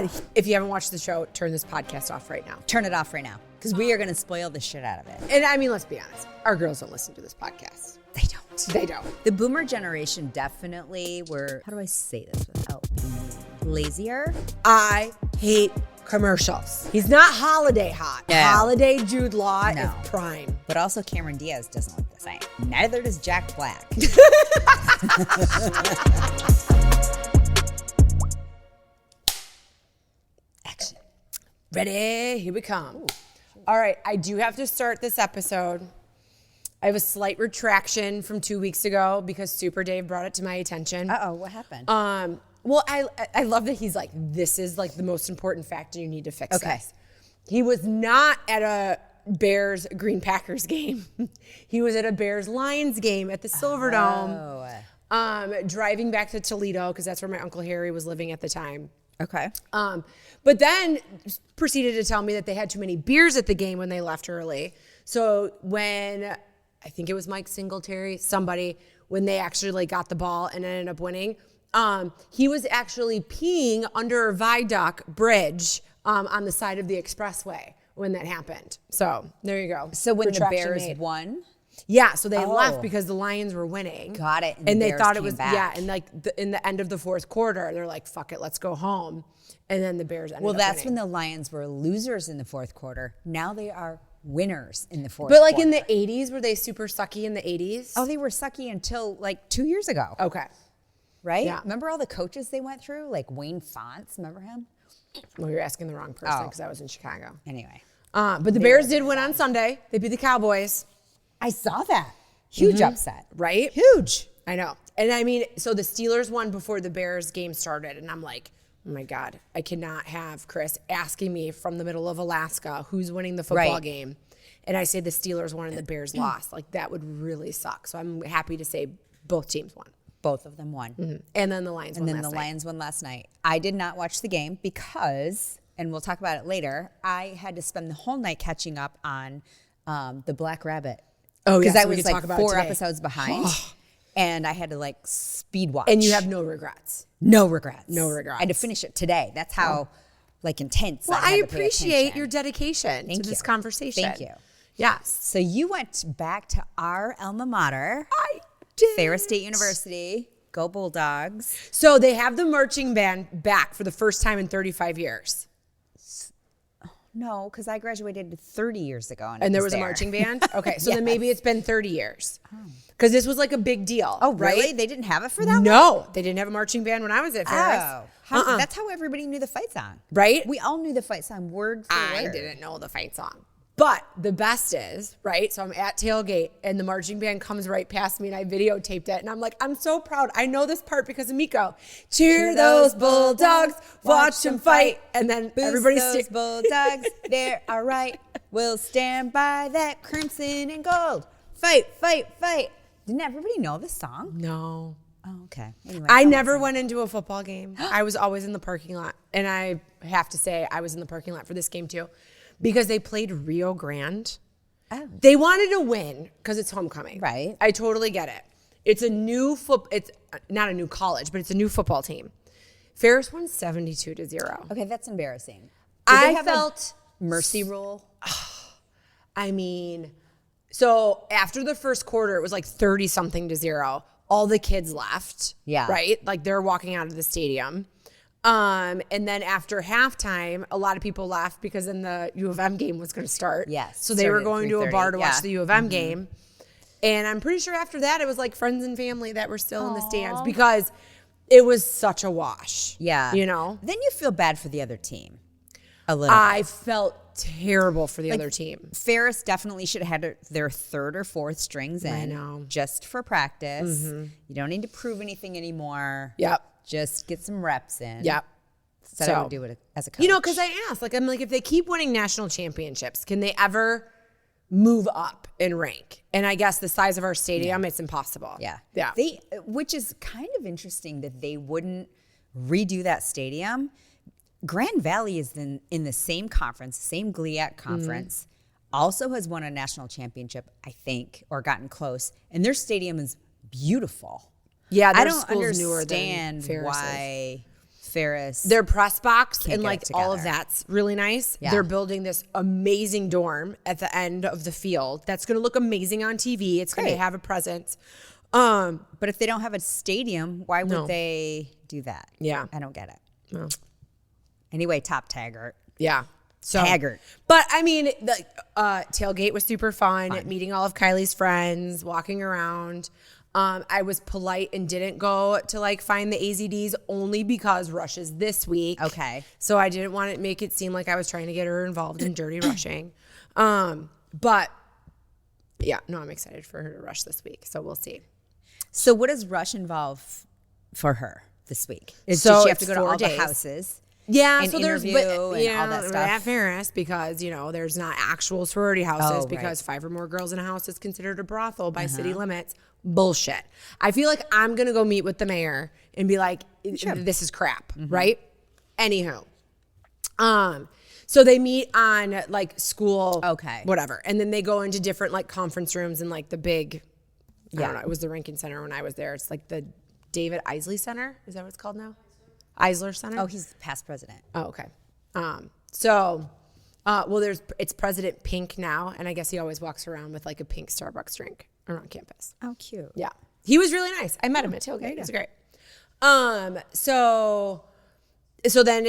God. If you haven't watched the show, turn this podcast off right now. Turn it off right now because we are going to spoil the shit out of it. And I mean, let's be honest. Our girls don't listen to this podcast. They don't. They don't. The boomer generation definitely were, how do I say this without being lazier? I hate commercials. He's not holiday hot. No. Holiday Jude Law No. is prime. But also Cameron Diaz doesn't look the same. Neither does Jack Black. Action. Ready? Here we come. Ooh. All right. I do have to start this episode. I have a slight retraction from 2 weeks ago because Super Dave brought it to my attention. Uh-oh, what happened? Well, I love that he's like, this is like the most important factor you need to fix this. He was not at a Bears Green Packers game. He was at a Bears Lions game at the Silverdome. Driving back to Toledo because that's where my Uncle Harry was living at the time. Okay. But then proceeded to tell me that they had too many beers at the game when they left early. So when I think it was Mike Singletary, somebody, when they actually like got the ball and ended up winning, he was actually peeing under a viaduct bridge on the side of the expressway when that happened. So there you go. So when Retraction the Bears made. won? Yeah, so they left because the Lions were winning. Got it. And they Bears thought it came was, back. and like in the end of the fourth quarter, they're like, fuck it, let's go home. And then the Bears ended up that's winning. when the Lions were losers in the fourth quarter. Now they are winners in the fourth But like quarter. in the 80s, were they super sucky in the 80s? Oh, they were sucky until like 2 years ago. Okay. Right? Yeah. Remember all the coaches they went through? Like Wayne Fonts, remember him? Well, you're asking the wrong person because I was in Chicago. Anyway. But the Bears did win on Sunday. They beat the Cowboys. I saw that. Huge upset. Right? Huge. I know. And I mean, so the Steelers won before the Bears game started. And I'm like, oh my God, I cannot have Chris asking me from the middle of Alaska who's winning the football game. And I say the Steelers won and the Bears lost. Like that would really suck. So I'm happy to say both teams won. Both of them won. Mm-hmm. And then the Lions won last night. And then the Lions won last night. I did not watch the game because, and we'll talk about it later, I had to spend the whole night catching up on the Black Rabbit. Oh, yeah. Because I so we was could talk like about 4 it today. episodes behind. And I had to like speed watch. And you have no regrets. no regrets. No regrets. I had to finish it today. That's how like intense Well, I I had to pay appreciate attention. your dedication to this conversation. Thank you. Yes. So you went back to our alma mater, I did. Ferris State University. Go Bulldogs. So they have the marching band back for the first time in 35 years. No, because I graduated 30 years ago. And there was a marching band? Okay, so then maybe it's been 30 years. Because this was like a big deal. Oh, really? Right? They didn't have it for that long? No, they didn't have a marching band when I was at Ferris. Oh, that's how everybody knew the fight song. Right? We all knew the fight song word for I word. didn't know the fight song. But the best is, right? So I'm at tailgate and the marching band comes right past me and I videotaped it. And I'm like, I'm so proud. I know this part because of Meko. Cheer those Bulldogs, watch them fight. And then everybody's those Bulldogs, they're all right. We'll stand by that crimson and gold. Fight, fight, fight. Didn't everybody know this song? No. Oh, okay. Anyway, I never went into a football game. I was always in the parking lot. And I have to say, I was in the parking lot for this game too. Because they played Rio Grande. Oh. They wanted to win because it's homecoming. Right. I totally get it. It's a new it's not a new college, but it's a new football team. Ferris won 72-0. Okay, that's embarrassing. Did I they have felt a mercy rule. I mean, so after the first quarter, it was like 30-something to 0. All the kids left. Yeah. Right? Like they're walking out of the stadium. And then after halftime, a lot of people left because then the U of M game was going to start. Yes. So they were started at going to a bar to 3:30, watch the U of M game. And I'm pretty sure after that, it was like friends and family that were still in the stands because it was such a wash. Yeah. You know? Then you feel bad for the other team. A little I felt terrible for the other team. Ferris definitely should have had their third or fourth strings in. I know. Just for practice. You don't need to prove anything anymore. Yep. Just get some reps in. Yep. So I would do it as a coach. You know, because I asked, like, I'm like, if they keep winning national championships, can they ever move up in rank? And I guess the size of our stadium, it's impossible. Yeah. Yeah. Which is kind of interesting that they wouldn't redo that stadium. Grand Valley is in the same conference, same GLIAC conference, also has won a national championship, I think, or gotten close. And their stadium is beautiful. Yeah, I their don't school's newer than understand Ferris's. why Ferris. Their press box Can't and get like it all of together. that's really nice. Yeah. They're building this amazing dorm at the end of the field. That's going to look amazing on TV. It's going to Great. have a presence. But if they don't have a stadium, why would No. they do that? Yeah. I don't get it. No. Anyway, top Taggart. Yeah. So, Taggart. But I mean, the tailgate was super fun. Meeting all of Kylie's friends, walking around. I was polite and didn't go to like find the AZDs only because Rush is this week. Okay. So I didn't want to make it seem like I was trying to get her involved in dirty rushing. But yeah, no, I'm excited for her to rush this week. So we'll see. So what does Rush involve for her this week? Does So she have to it's go to 4 all days. the houses? Yeah, and so there's interview but, and all that stuff? at Ferris because there's not actual sorority houses Oh, because right. 5 or more girls in a house is considered a brothel by city limits. Bullshit. I feel like I'm gonna go meet with the mayor and be like, this is crap, right? Anywho, so they meet on like school, whatever, and then they go into different like conference rooms and like the big, I don't know, it was the Rankin Center when I was there. It's like the David Isley Center. Is that what it's called now? Eisler Center? Oh, he's past president. Oh, okay. It's President Pink now, and I guess he always walks around with like a pink Starbucks drink around campus. Oh, cute. Yeah. He was really nice. I met him at tailgate. It was great. So then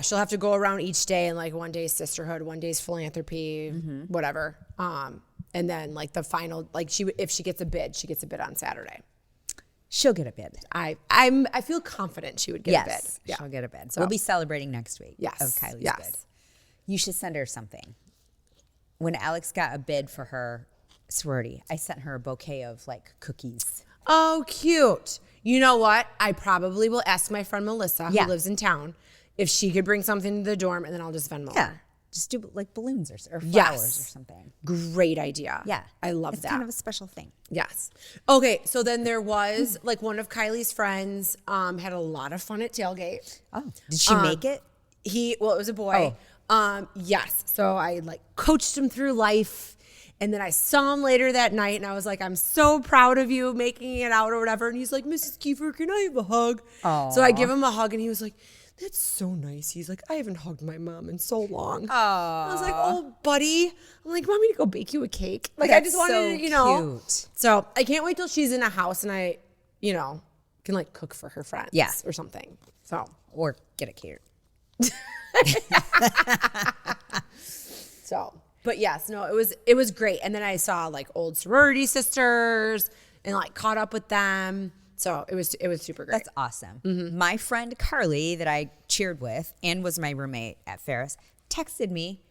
she'll have to go around each day, and like one day's sisterhood, one day's philanthropy, whatever. And then like the final, like if she gets a bid, she gets a bid on Saturday. She'll get a bid. I feel confident she would get a bid. Yeah. She'll get a bid. So we'll be celebrating next week Yes. of Kylie's Yes. bid. You should send her something. When Alex got a bid for her sorority, I sent her a bouquet of like cookies. Oh, cute. You know what? I probably will ask my friend Melissa, who lives in town, if she could bring something to the dorm, and then I'll just Venmo her. Just do like balloons or flowers Yes. or something. Great idea. Yeah. I love it's that. kind of a special thing. Yes. Okay, so then there was like one of Kylie's friends had a lot of fun at tailgate. Oh, did she make it? It was a boy. Yes. So I like coached him through life. And then I saw him later that night and I was like, I'm so proud of you making it out or whatever. And he's like, Mrs. Kiefer, can I have a hug? Aww. So I give him a hug and he was like, that's so nice. He's like, I haven't hugged my mom in so long. I was like, oh, buddy. I'm like, want me to go bake you a cake? Like, I just wanted to, cute. So I can't wait till she's in a house and I, can like cook for her friends or something. So. Or get it catered. So, but yes, no, it was great. And then I saw like old sorority sisters and like caught up with them. So it was super great. That's awesome. My friend Carly that I cheered with and was my roommate at Ferris texted me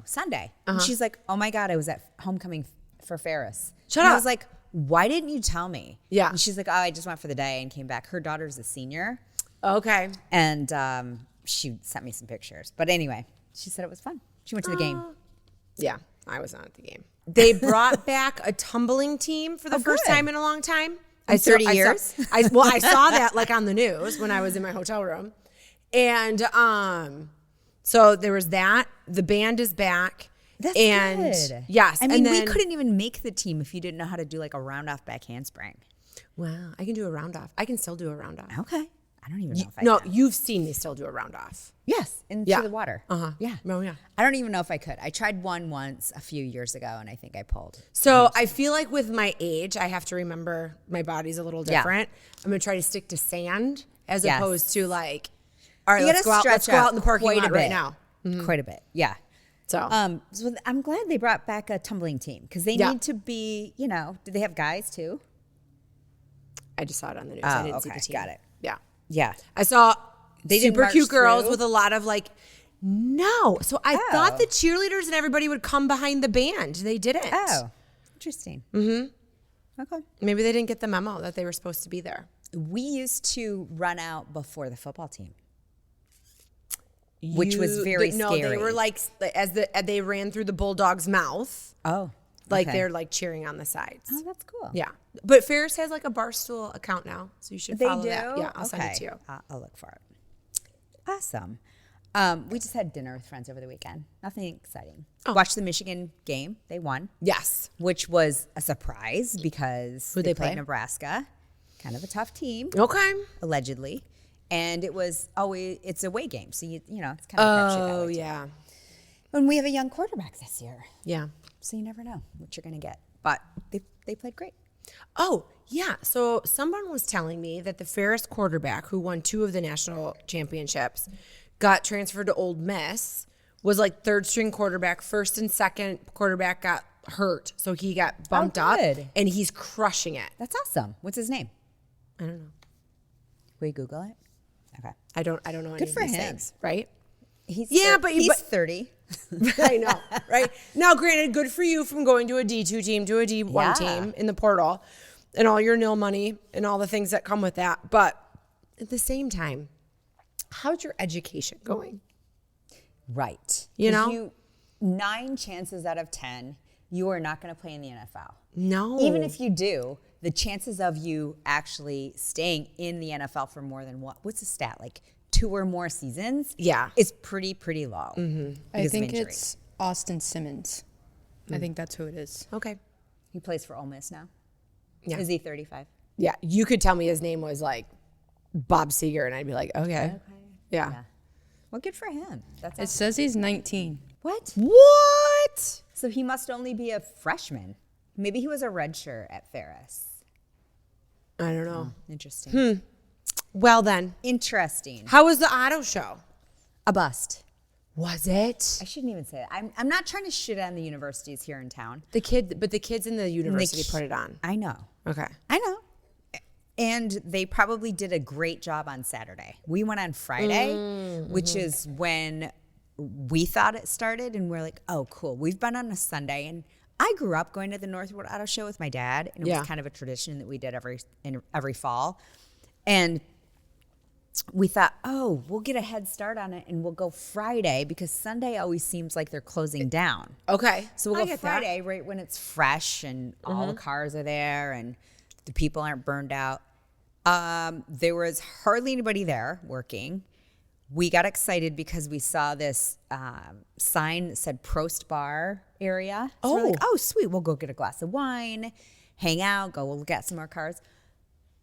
Sunday. And she's like, oh my God, I was at homecoming for Ferris. Shut and up. I was like, why didn't you tell me? Yeah. And she's like, oh, I just went for the day and came back. Her daughter's a senior. Okay. And she sent me some pictures. But anyway, she said it was fun. She went to the game. Yeah, I was not at the game. They brought back a tumbling team for the first good. time in a long time. In 30 years? I saw that like on the news when I was in my hotel room. And so there was that. The band is back. That's good. Yes. I mean, and we then, couldn't even make the team if you didn't know how to do like a round off back handspring. Wow, I can do a round off. I can still do a round off. Okay. I don't even know if I No, can. you've seen me still do a round off. Yes, into Yeah. the water. Yeah. Oh, yeah. I don't even know if I could. I tried one once a few years ago, and I think I pulled. So I feel like with my age, I have to remember my body's a little Yeah. different. I'm gonna try to stick to sand as Yes. opposed to like, all right, You let's gotta go stretch out in the parking quite a lot right bit. now. Quite a bit, yeah. So So I'm glad they brought back a tumbling team because they Yeah. need to be, do they have guys too? I just saw it on the news. I didn't see okay, the team. got it. Yeah. Yeah. I saw They didn't super march cute girls through? with a lot of like, no. So I Oh. thought the cheerleaders and everybody would come behind the band. They didn't. Oh, interesting. Okay. Maybe they didn't get the memo that they were supposed to be there. We used to run out before the football team, which was very No, scary. they were like, as they ran through the bulldog's mouth, Oh, like okay. they're like cheering on the sides. Oh, that's cool. Yeah. But Ferris has like a Barstool account now, so you should They follow do? that. Yeah, I'll send it to you. I'll look for it. Awesome. We just had dinner with friends over the weekend. Nothing exciting. Oh. Watched the Michigan game. They won, Yes. which was a surprise because Who'd they play? played Nebraska. Kind of a tough team, Okay. allegedly. And it's a away game. So, it's kind of a crapshoot that way, too. Yeah. And we have a young quarterback this year. Yeah. So you never know what you're going to get. But they played great. Oh, yeah. So someone was telling me that the Ferris quarterback who won 2 of the national championships got transferred to Ole Miss, was like third string quarterback, first and second quarterback got hurt. So he got bumped up and he's crushing it. That's awesome. What's his name? I don't know. Will you Google it? Okay. I don't know any Good of for these him. things, right? He's but he's 30. I know, right? Now, granted, good for you from going to a D2 team to a D1 team in the portal and all your nil money and all the things that come with that. But at the same time, how's your education going? Right. 9 chances out of 10, you are not going to play in the NFL. No. Even if you do, the chances of you actually staying in the NFL for more than what's the stat? Like 2 or more seasons? Yeah. Is pretty low. Mm-hmm. I think it's Austin Simmons. I think that's who it is. Okay. He plays for Ole Miss now? Yeah. Is he 35? Yeah. You could tell me his name was like Bob Seger and I'd be like, okay. Yeah. Well, good for him. That's It awesome. says he's 19. What? What? So he must only be a freshman. Maybe he was a redshirt at Ferris. I don't know. Interesting. Well then, Interesting. how was the auto show? A bust. Was it? I shouldn't even say that. I'm not trying to shit on the universities here in town. The kids in the university put it on. I know. Okay. I know. And they probably did a great job on Saturday. We went on Friday, which is when we thought it started, and we're like, oh, cool. We've been on a Sunday, and I grew up going to the Northwood Auto Show with my dad, and it was kind of a tradition that we did every fall. And we thought, oh, we'll get a head start on it, and we'll go Friday because Sunday always seems like they're closing down. Okay. So we'll go Friday right when it's fresh and all the cars are there and the people aren't burned out. There was hardly anybody there working. We got excited because we saw this sign that said Prost Bar area. So we're like, oh, sweet. We'll go get a glass of wine, hang out, we'll look at some more cars.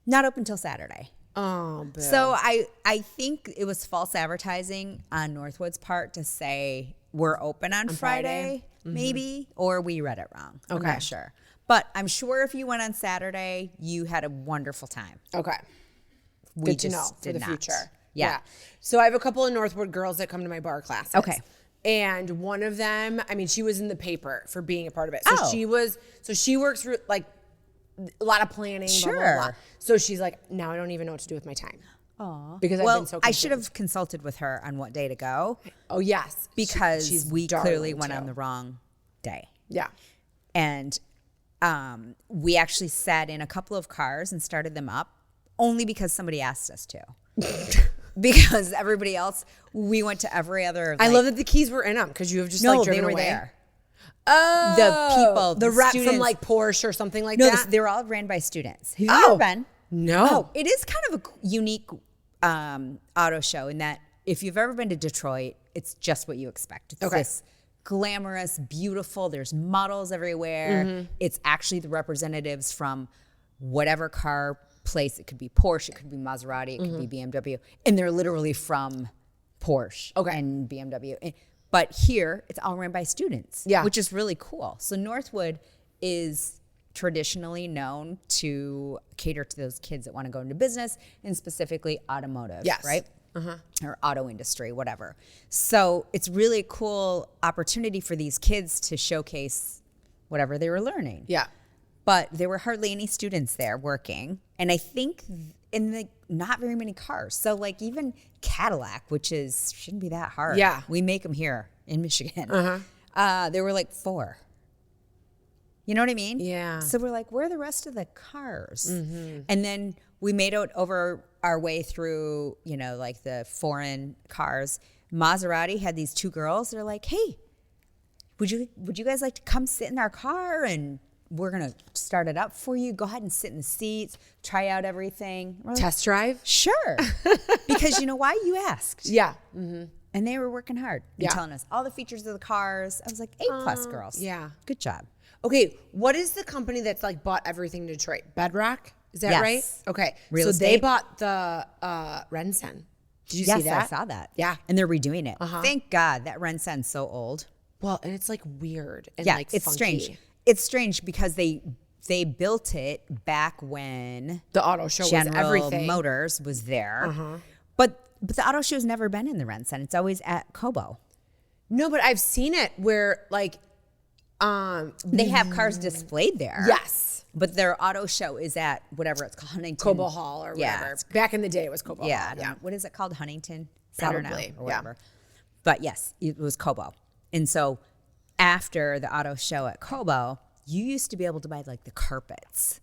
Not open until Saturday. Oh, Bill. So I think it was false advertising on Northwood's part to say we're open on Friday, maybe, or we read it wrong. I'm not sure. But I'm sure if you went on Saturday, you had a wonderful time. Okay. Good to know for the future. Yeah. So I have a couple of Northwood girls that come to my bar classes. Okay. And one of them, I mean, she was in the paper for being a part of it. So she works through like a lot of planning, blah, blah, blah. So she's like, now I don't even know what to do with my time. Aw. Because I've been so I should have consulted with her on what day to go. Oh, yes. Because we clearly went on the wrong day. Yeah. And we actually sat in a couple of cars and started them up only because somebody asked us to. Because everybody else, we went to every other. I love that the keys were in them because you have just like driven they were away. there. Oh, The people, the rep students, from like Porsche or something like no, that. they were all ran by students. Have you ever been? No. Oh, it is kind of a unique auto show in that if you've ever been to Detroit, it's just what you expect. It's this glamorous, beautiful. There's models everywhere. It's actually the representatives from whatever car place. It could be Porsche, it could be Maserati, it could be BMW, and they're literally from Porsche and BMW. But here, it's all ran by students, which is really cool. So Northwood is traditionally known to cater to those kids that want to go into business and specifically automotive, right? Or auto industry, whatever. So it's really a cool opportunity for these kids to showcase whatever they were learning. Yeah. But there were hardly any students there working. And I think not very many cars. So like even Cadillac, which shouldn't be that hard. Yeah. We make them here in Michigan. There were like 4. You know what I mean? Yeah. So we're like, where are the rest of the cars? And then we made it over our way through, like the foreign cars. Maserati had these 2 girls. They're like, hey, would you guys like to come sit in our car and we're going to start it up for you. Go ahead and sit in the seats, try out everything. Test drive? Sure. Because you know why? You asked. Yeah. And they were working hard and telling us all the features of the cars. I was like, A+ girls. Yeah. Good job. Okay, what is the company that's like bought everything in Detroit? Bedrock? Is that Yes. right? Okay. Real so they estate. bought the Rensen. Did you see Yes, that? I saw that. Yeah. And they're redoing it. Thank God. That Rensen's so old. Well, and it's like weird and Yeah, like it's funky. strange. It's strange because they built it back when The auto show General was everything. Motors was there. But the auto show's never been in the Rensen. It's always at Kobo. No, but I've seen it where like They have cars displayed there. yes. But their auto show is at whatever it's called, Huntington. Cobo Hall or Yeah, whatever. it's- Back in the day it was Cobo Yeah. Hall. Yeah. What is it called? Huntington Center Probably, now or yeah. whatever. But yes, it was Kobo. And so after the auto show at Kobo, you used to be able to buy like the carpets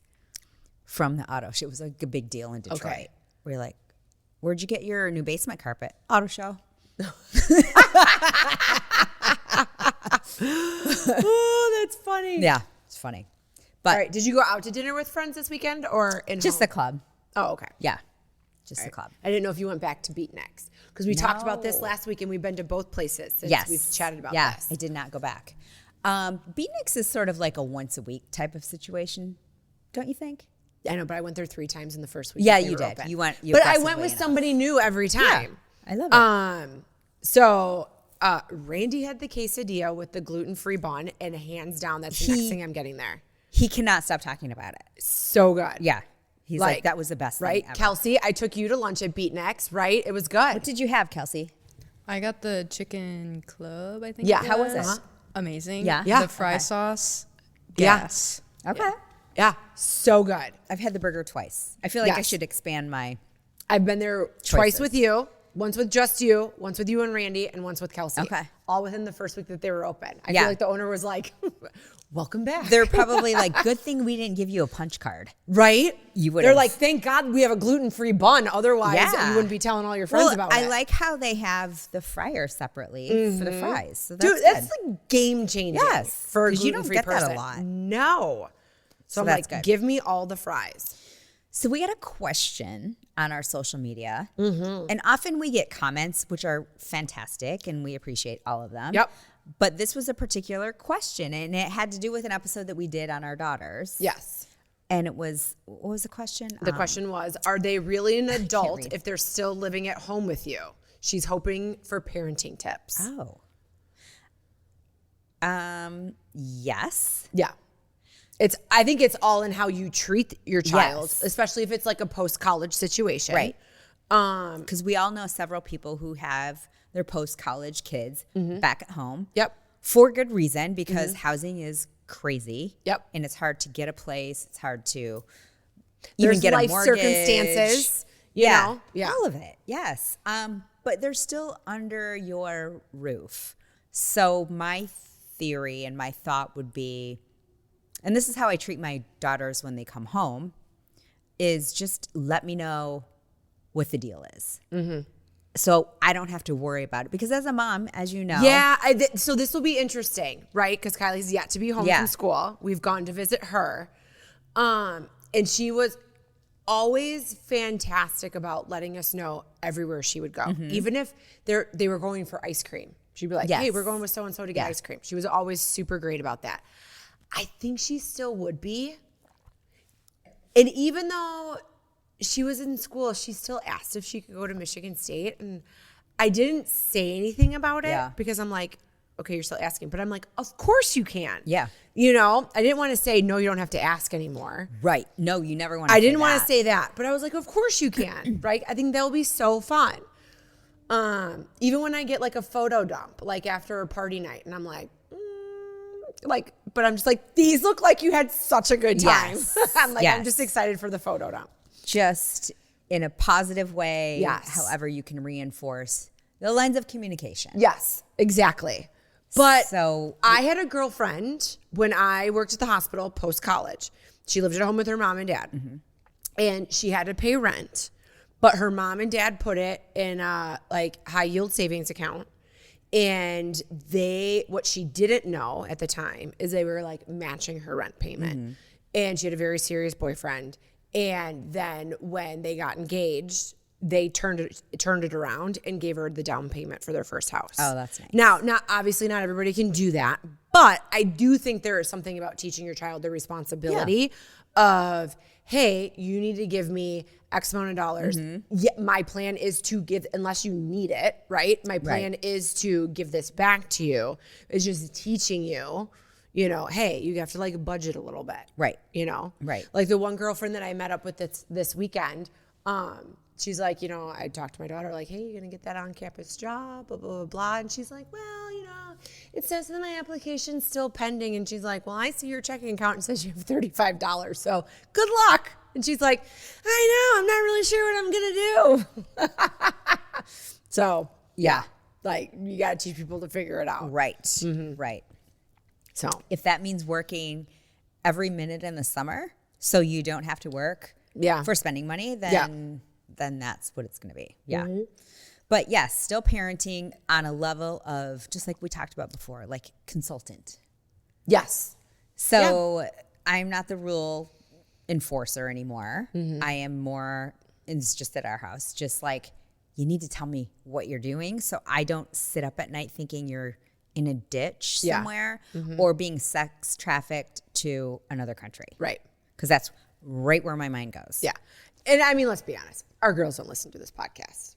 from the auto show. It was like a big deal in Detroit. Okay. We're like, where'd you get your new basement carpet? Auto show. Oh, that's funny. Yeah, it's funny. But All right. Did you go out to dinner with friends this weekend or in just home? the club. Oh, okay. Yeah, just the club. I didn't know if you went back to Beat Next because we talked about this No. last week and we've been to both places since Yes. we've chatted about yeah, this. I did not go back. Beatniks is sort of like a once a week type of situation, don't you think? I know, but I went there 3 times in the first week. Yeah, that they you were did. open. You went- you but I aggressively went with enough. somebody new every time. I love it. So Randy had the quesadilla with the gluten-free bun, and hands down, that's the next thing I'm getting there. He cannot stop talking about it. So good. Yeah. He's like, that was the best right? thing ever. Kelsey, I took you to lunch at Beat Next, right? It was good. What did you have, Kelsey? I got the chicken club, I think. Yeah, it how was it? was. Amazing. Yeah? Yeah. The fry Okay. sauce. Yeah. Gas. Okay. Yeah, so good. I've had the burger twice. I feel like I Yes. should expand my. I've been there twice Choices. with you, once with just you, once with you and Randy, and once with Kelsey. Okay. All within the first week that they were open. I Yeah. feel like the owner was like, welcome back. They're probably like, good thing we didn't give you a punch card. right? You They're would've- like, thank God we have a gluten-free bun. Otherwise, Yeah. you wouldn't be telling all your friends Well, about I it. like how they have the fryer separately for the fries. So that's Dude, that's good. like game changing. Yes, for a 'cause you don't gluten-free get that a person. lot. No. So I'm that's like, good. give me all the fries. So we had a question on our social media, Mm-hmm. and often we get comments, which are fantastic, and we appreciate all of them. Yep. But this was a particular question, and it had to do with an episode that we did on our daughters. Yes. And it was, what was the question? The question was, are they really an adult read. if they're still living at home with you? She's hoping for parenting tips. Oh. Yes. Yeah. I think it's all in how you treat your child, Yes. especially if it's like a post-college situation. Right. Because we all know several people who have their post-college kids back at home. Yep. For good reason, because housing is crazy. Yep. And it's hard to get a place. It's hard to There's even get life a mortgage. circumstances, you know? Yeah. All of it. Yes. But they're still under your roof. So my theory and my thought would be, and this is how I treat my daughters when they come home, is just let me know what the deal is. So I don't have to worry about it. Because as a mom, as you know. Yeah, so this will be interesting, right? Because Kylie's yet to be home Yeah. from school. We've gone to visit her. And she was always fantastic about letting us know everywhere she would go. Even if they were going for ice cream. She'd be like, hey, Yes. we're going with so-and-so to get Yeah. ice cream. She was always super great about that. I think she still would be. And even though she was in school, she still asked if she could go to Michigan State. And I didn't say anything about it Yeah. because I'm like, okay, you're still asking. But I'm like, of course you can. Yeah. You know, I didn't want to say, no, you don't have to ask anymore. Right. No, you never want to I didn't want to say that. But I was like, of course you can. Right? I think they'll be so fun. Even when I get like a photo dump, like after a party night, and I'm like, but I'm just like, these look like you had such a good time. Yes. I'm like, I'm Yes. just excited for the photo dump. Just in a positive way, Yes. however you can reinforce the lines of communication. Yes, exactly. But So- I had a girlfriend when I worked at the hospital post-college. She lived at home with her mom and dad. And she had to pay rent. But her mom and dad put it in a like high yield savings account. And what she didn't know at the time is they were like matching her rent payment. And she had a very serious boyfriend. And then when they got engaged, they turned it around and gave her the down payment for their first house. Oh, that's nice. Now, obviously not everybody can do that, but I do think there is something about teaching your child the responsibility of hey, you need to give me X amount of dollars. Yeah, my plan is to give, unless you need it, right? My plan is to give this back to you. It's just teaching you, you know, hey, you have to like budget a little bit. Right. You know? Right. Like the one girlfriend that I met up with this weekend, she's like, you know, I talked to my daughter, like, hey, you're going to get that on-campus job, blah, blah, blah, blah. And she's like, well, you know, it says that my application's still pending. And she's like, well, I see your checking account and says you have $35. So good luck. And she's like, I know, I'm not really sure what I'm going to do. So, yeah, like you got to teach people to figure it out. Right. Right. So if that means working every minute in the summer so you don't have to work for spending money, then that's what it's going to be. Yeah. But yes, still parenting on a level of, just like we talked about before, like consultant. Yes. So I'm not the rule enforcer anymore. I am more, it's just at our house, just like, you need to tell me what you're doing so I don't sit up at night thinking you're in a ditch somewhere or being sex trafficked to another country. Right. Because that's right where my mind goes. Yeah. And I mean, let's be honest. Our girls don't listen to this podcast.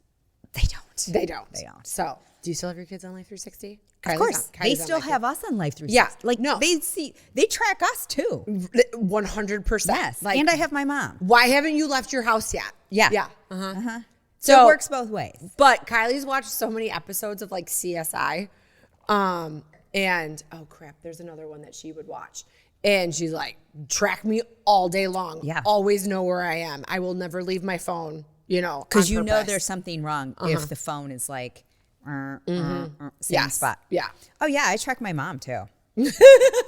They don't. They don't. They don't. So, do you still have your kids on Life 360? Of course. They still have us on Life 360. Yeah. Like, no. They track us too. 100%. Yes. Like, and I have my mom. why haven't you left your house yet? Yeah. Yeah. So it works both ways. But Kylie's watched so many episodes of like CSI. And oh crap, there's another one that she would watch. And she's like, track me all day long. Yeah. Always know where I am. I will never leave my phone, you know. Because you know there's something wrong if the phone is like, same spot. Yeah. Oh, yeah, I track my mom too.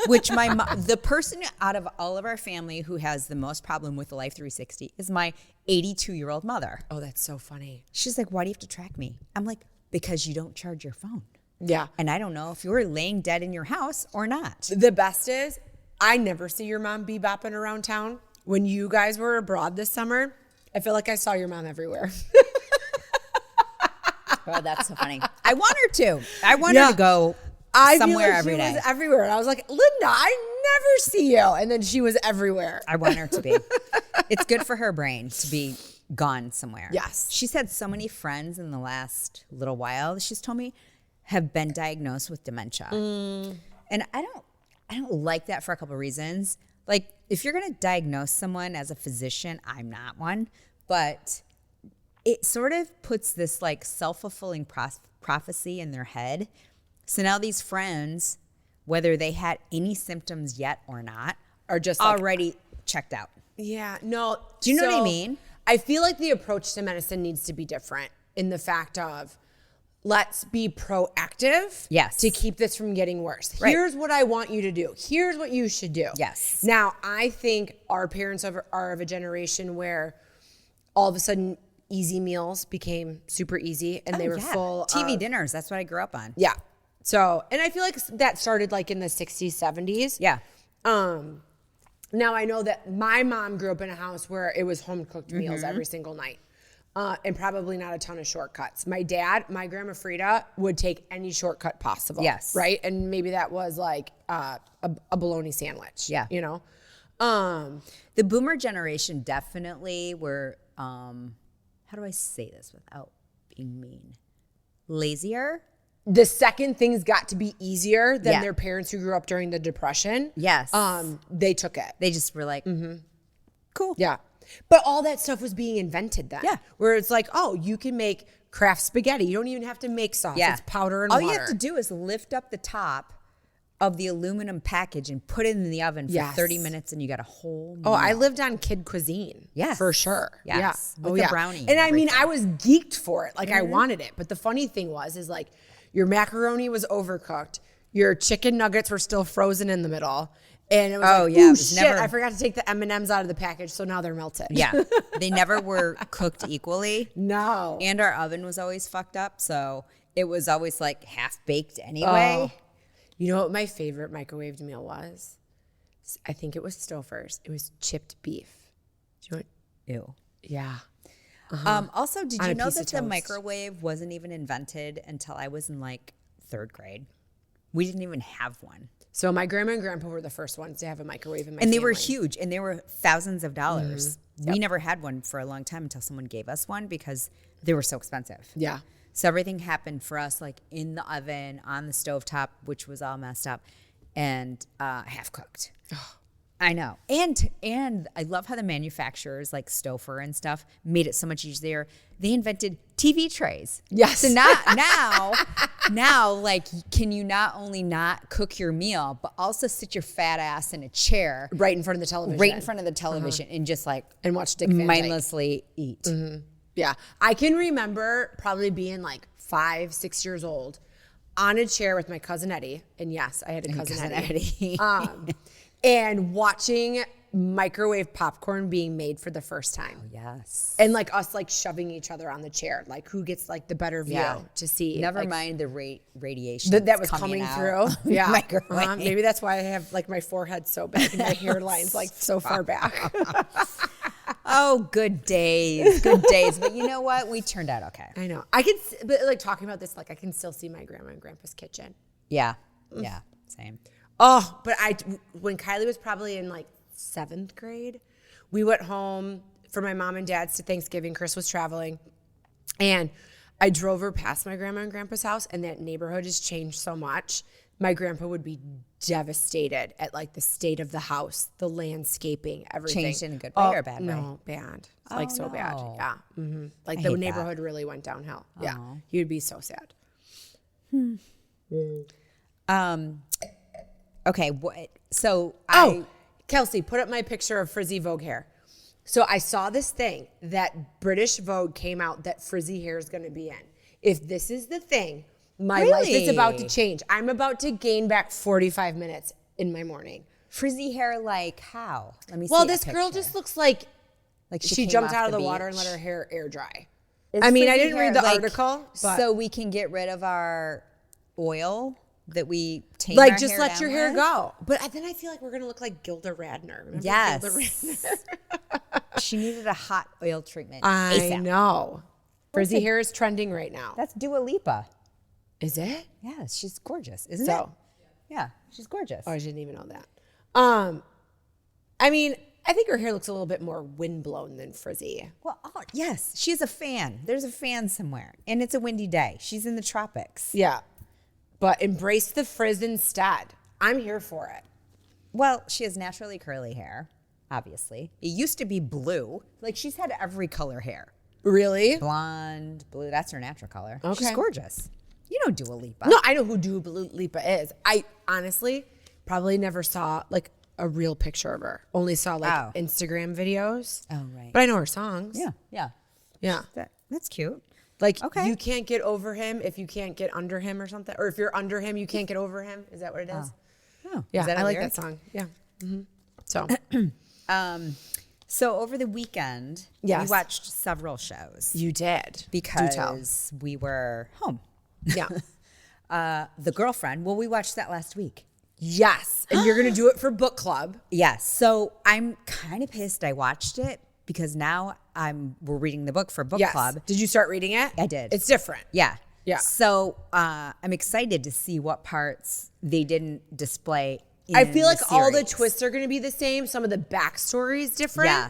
Which the person out of all of our family who has the most problem with the Life 360 is my 82-year-old mother. Oh, that's so funny. She's like, why do you have to track me? I'm like, because you don't charge your phone. Yeah. And I don't know if you're laying dead in your house or not. The best is, I never see your mom bebopping around town. When you guys were abroad this summer, I feel like I saw your mom everywhere. Oh, that's so funny. I want her to. I want her to go somewhere every day. She was everywhere. And I was like, Linda, I never see you. And then she was everywhere. I want her to be. It's good for her brain to be gone somewhere. Yes. She's had so many friends in the last little while, she's told me, have been diagnosed with dementia. And I don't like that for a couple of reasons. Like, if you're going to diagnose someone as a physician, I'm not one, but it sort of puts this like self-fulfilling prophecy in their head. So now these friends, whether they had any symptoms yet or not, are just like, already checked out. Yeah, no. Do you know what I mean? I feel like the approach to medicine needs to be different in the fact of, let's be proactive to keep this from getting worse. Right. Here's what I want you to do. Here's what you should do. Yes. Now, I think our parents are of a generation where all of a sudden easy meals became super easy and they were full TV dinners. That's what I grew up on. Yeah. So, and I feel like that started like in the 60s, 70s. Yeah. Now I know that my mom grew up in a house where it was home cooked meals every single night. And probably not a ton of shortcuts. My dad, my grandma Frida, would take any shortcut possible. Yes. Right? And maybe that was like a bologna sandwich. Yeah. You know? The boomer generation definitely were, how do I say this without being mean? Lazier. The second things got to be easier than their parents who grew up during the Depression. Yes. They took it. They just were like, cool. Yeah. But all that stuff was being invented then. Yeah. Where it's like, oh, you can make Kraft spaghetti. You don't even have to make sauce. Yeah. It's powder and all water. You have to do is lift up the top of the aluminum package and put it in the oven for 30 minutes and you got a whole meal. Oh, I lived on kid cuisine. Yes. For sure. Yes. Yeah. With the brownie. And I mean, I was geeked for it. Like I wanted it. But the funny thing is like your macaroni was overcooked. Your chicken nuggets were still frozen in the middle. And it was it was shit, I forgot to take the M&Ms out of the package, so now they're melted. Yeah. They never were cooked equally. No. And our oven was always fucked up, so it was always like half baked anyway. Oh. You know what my favorite microwaved meal was? I think it was Stouffer's. It was chipped beef. Do you want? Ew. Yeah. Also, did On you a know piece that of the toast. microwave wasn't even invented until I was in like 3rd grade? We didn't even have one. So my grandma and grandpa were the first ones to have a microwave in my And they family. were huge, and they were thousands of dollars. Yep. We never had one for a long time until someone gave us one because they were so expensive. Yeah. So everything happened for us like in the oven, on the stovetop, which was all messed up, and half cooked. I know. And I love how the manufacturers like Stouffer and stuff made it so much easier. They invented TV trays. Yes. So now like can you not only not cook your meal, but also sit your fat ass in a chair Right in front of the television. right in front of the television and just like And watch Dick Van Dyke. mindlessly eat. Yeah. I can remember probably being like 5, 6 years old on a chair with my cousin Eddie. And yes, I had a cousin Eddie. And watching microwave popcorn being made for the first time. Yes. And like us like shoving each other on the chair. Like who gets like the better view to see. Never like, mind the radiation that was coming out. through. Yeah. Microwave. Maybe that's why I have like my forehead so big and my hairline's like so far back. Oh, good days. Good days. But you know what? We turned out okay. I know. I can, but like talking about this, like I can still see my grandma and grandpa's kitchen. Yeah. Yeah. Same. Oh, but when Kylie was probably in like 7th grade, we went home for my mom and dad's to Thanksgiving. Chris was traveling. And I drove her past my grandma and grandpa's house, and that neighborhood has changed so much. My grandpa would be devastated at like the state of the house, the landscaping, everything. Changed in a good way or a bad way? No, bad. Like so bad. no. Yeah. Like I the hate neighborhood really went downhill. Yeah. He would be so sad. Okay. So Kelsey, put up my picture of frizzy Vogue hair. So I saw this thing that British Vogue came out that frizzy hair is going to be in. If this is the thing, my life is about to change. I'm about to gain back 45 minutes in my morning. frizzy hair, like how? Let me see. Well, a this girl picture. just looks like she came jumped off out of the beach. water and let her hair air dry. Is I mean, I frizzy didn't hair, read the like, article, but so we can get rid of our oil that we take. like just let your hair go. But then I feel like we're gonna look like Gilda Radner. Remember Yes. Gilda Radner? She needed a hot oil treatment. I ASAP. know. Frizzy hair is trending right now. That's Dua Lipa. Is it? Yeah, she's gorgeous, isn't it? So, Yeah, she's gorgeous. oh, I didn't even know that. I mean, I think her hair looks a little bit more windblown than frizzy. Well, yes, she's a fan. There's a fan somewhere, and it's a windy day. She's in the tropics. Yeah. But embrace the frizz instead. I'm here for it. Well, she has naturally curly hair, obviously. It used to be blue. Like, she's had every color hair. Really? Blonde, blue, that's her natural color. Okay. She's gorgeous. You know Dua Lipa. No, I know who Dua Lipa is. I honestly probably never saw like a real picture of her. Only saw like Instagram videos. Oh, right. But I know her songs. Yeah. Yeah. That's cute. Like, Okay. you can't get over him if you can't get under him or something. Or if you're under him, you can't get over him. Is that what it is? Oh, Yeah, is that a I like lyric? that song. Yeah. So, So over the weekend, Yes. we watched several shows you did. Do tell. because we were home. Yeah. The Girlfriend, well, we watched that last week. Yes. And you're going to do it for book club. Yes. So I'm kind of pissed I watched it because now we're reading the book for book Yes. club. Did you start reading it? I did. It's different. Yeah. Yeah. So I'm excited to see what parts they didn't display in I feel like all the series. twists are going to be the same. Some of the backstory is different. Yeah.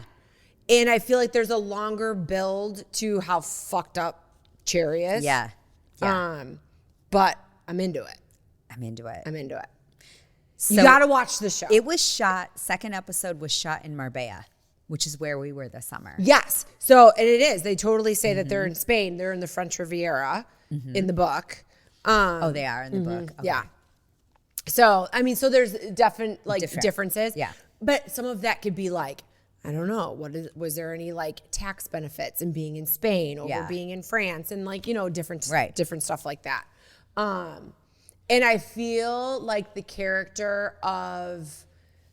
And I feel like there's a longer build to how fucked up Cherry is. Yeah. But I'm into it. I'm into it. You So got to watch the show. it was shot, second episode was shot in Marbella, which is where we were this summer. Yes. So, and it is. They totally say that they're in Spain. They're in the French Riviera in the book. Oh, they are in the book. Okay. Yeah. So, I mean, so there's definite like Different. differences. Yeah. But some of that could be like, I don't know, was there any like tax benefits in being in Spain over being in France and like, different stuff like that. And I feel like the character of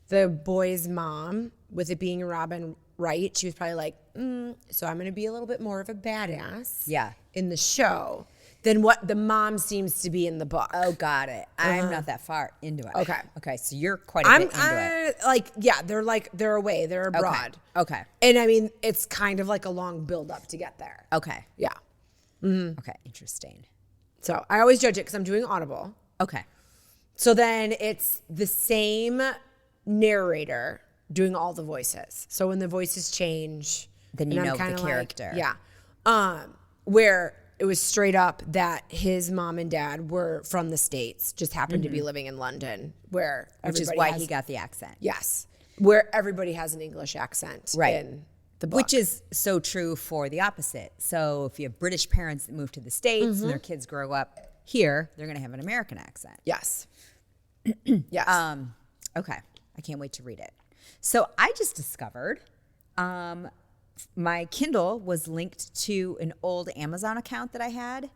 the boy's mom, with it being Robin Wright, she was probably like, so I'm going to be a little bit more of a badass in the show than what the mom seems to be in the book. Oh, got it. I'm not that far into it. Okay. Okay, so you're quite a bit into it. They're away, they're abroad. Okay. And I mean, it's kind of like a long build up to get there. Okay. Yeah. Okay, interesting. So I always judge it because I'm doing Audible. Okay. So then it's the same narrator doing all the voices. So when the voices change, Then you and know I'm the kinda character. where it was straight up that his mom and dad were from the States, just happened to be living in London, where Which is everybody why has- he got the accent. Yes, where everybody has an English accent in the book. Which is so true for the opposite. So if you have British parents that move to the States and their kids grow up here, they're going to have an American accent. yes. Yes. Okay. I can't wait to read it. So I just discovered my Kindle was linked to an old Amazon account that I had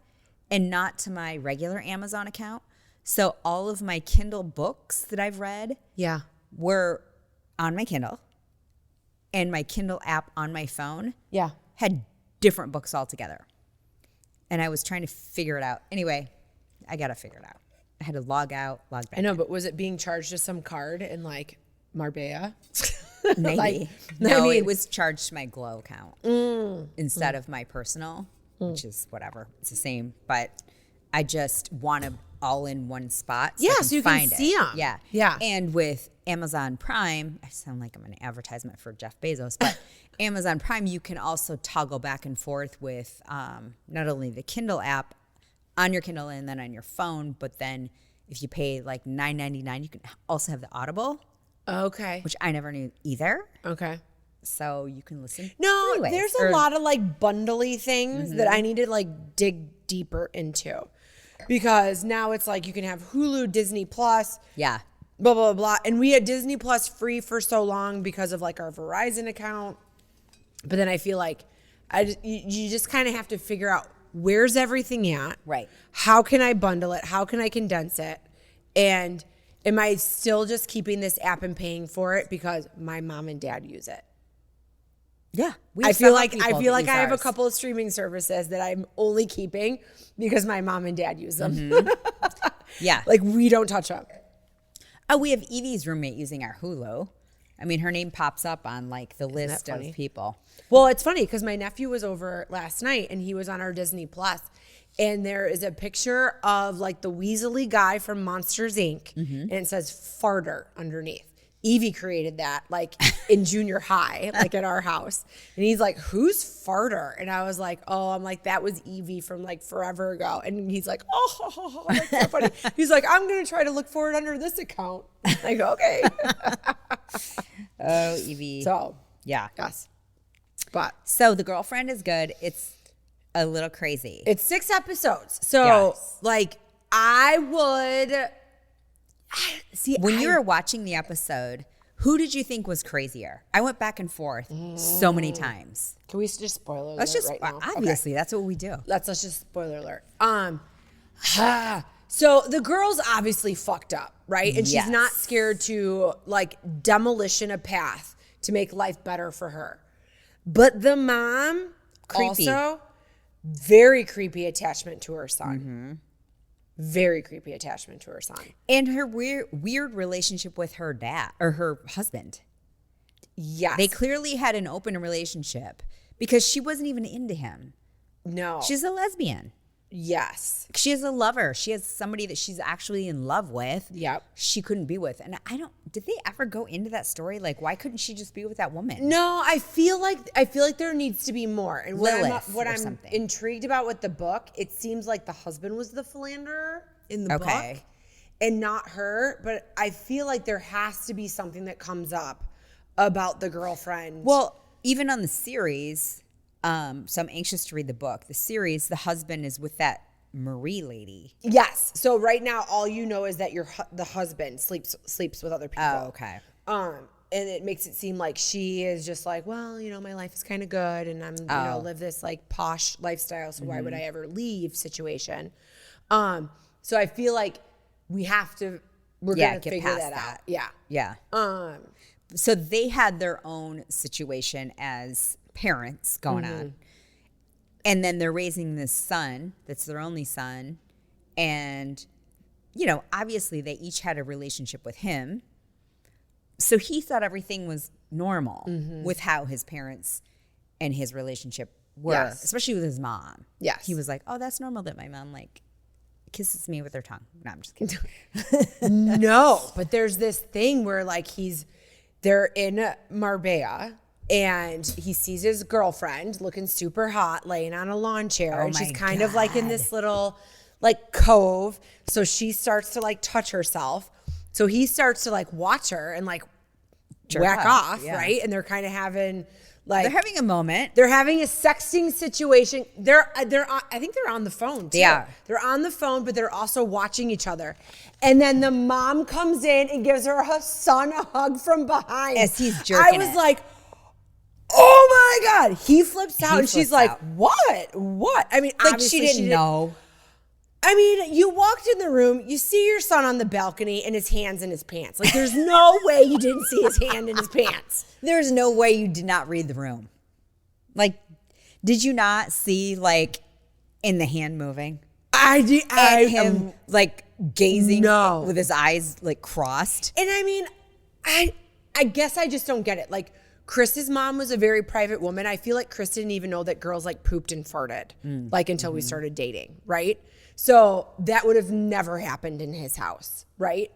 and not to my regular Amazon account. So all of my Kindle books that I've read yeah. were on my Kindle, and my Kindle app on my phone Yeah. had different books altogether. And I was trying to figure it out. Anyway, I got to figure it out. I had to log out, log back. I know, but was it being charged to some card in like Marbella? Maybe. Like, No, I mean- it was charged to my Glow account instead of my personal, which is whatever. It's the same. But I just want to all in one spot. Yeah, I can so you can find see it. 'em. Yeah. Yeah. And with Amazon Prime, I sound like I'm an advertisement for Jeff Bezos, but Amazon Prime, you can also toggle back and forth with not only the Kindle app on your Kindle and then on your phone, but then if you pay like $9.99, you can also have the Audible, Okay. which I never knew either. Okay. So you can listen. No, three ways. there's a lot of like bundly things that I need to like dig deeper into, because now it's like you can have Hulu, Disney Plus, Yeah. blah blah blah, and we had Disney Plus free for so long because of like our Verizon account. But then I feel like you just kind of have to figure out where's everything at, Right. How can I bundle it? How can I condense it? And am I still just keeping this app and paying for it because my mom and dad use it? Yeah. I feel like I have a couple of streaming services that I'm only keeping because my mom and dad use them. Yeah. Like we don't touch them. Oh, we have Evie's roommate using our Hulu. I mean, her name pops up on like the list of funny? people. Well, it's funny because my nephew was over last night and he was on our Disney Plus, and there is a picture of like the Weasley guy from Monsters Inc. And it says farter underneath. Evie created that like in junior high, like at our house. And he's like, who's farter? And I was like, oh, I'm like, that was Evie from like forever ago. And he's like, oh, that's so funny. He's like, I'm going to try to look for it under this account. Like, okay. Oh, Evie. So, Yeah. yes. But So The Girlfriend is good. It's a little crazy. it's 6 episodes. So, Yes. like, I would see When you were watching the episode, who did you think was crazier? I went back and forth so many times. Can we just spoiler Let's alert just right now? obviously that's what we do. Let's just spoiler alert. So the girl's obviously fucked up, right? And Yes. she's not scared to like demolition a path to make life better for her. But the mom Creepy. also very creepy attachment to her son. Very creepy attachment to her son. And her weird relationship with her dad or her husband. Yes. They clearly had an open relationship because she wasn't even into him. no. She's a lesbian. yes. She has a lover. She has somebody that she's actually in love with. Yep. She couldn't be with. And did they ever go into that story? Like, why couldn't she just be with that woman? No, I feel like there needs to be more. And Lilith what or I'm something. intrigued about with the book, it seems like the husband was the philanderer in the Okay. book and not her. But I feel like there has to be something that comes up about the girlfriend. Well, even on the series, so I'm anxious to read the book. The series, the husband is with that Marie lady. yes. So right now, all you know is that the husband sleeps with other people. Oh, okay. And it makes it seem like she is just like, well, you know, my life is kind of good, and I'm, you know, live this like posh lifestyle. So why would I ever leave? Situation. So I feel like we're gonna get figure past that out. Yeah. Yeah. So they had their own situation as parents going on. And then they're raising this son that's their only son. And, you know, obviously they each had a relationship with him. So he thought everything was normal with how his parents and his relationship were, Yes. especially with his mom. Yes. He was like, oh, that's normal that my mom, like, kisses me with her tongue. No, I'm just kidding. No, but there's this thing where like they're in Marbella and he sees his girlfriend looking super hot laying on a lawn chair, and she's kind of like in this little like cove. So she starts to like touch herself. So he starts to like watch her and like whack off, right? And they're kind of having like they're having a moment. They're having a sexting situation. They're I think they're on the phone too. Yeah. They're on the phone, but they're also watching each other. And then the mom comes in and gives her son a hug from behind. As he's jerking I was it. like, oh my God. He flips out and she's flips like, out. what? I mean, Like obviously she didn't know. I mean, you walked in the room, you see your son on the balcony and his hands in his pants. Like, there's no way you didn't see his hand in his pants. There's no way you did not read the room. Like, did you not see like in the hand moving? I did. And him like gazing No. with his eyes like crossed. And I mean, I guess I just don't get it. Like, Chris's mom was a very private woman. I feel like Chris didn't even know that girls like pooped and farted, like until we started dating, right? So that would have never happened in his house, right?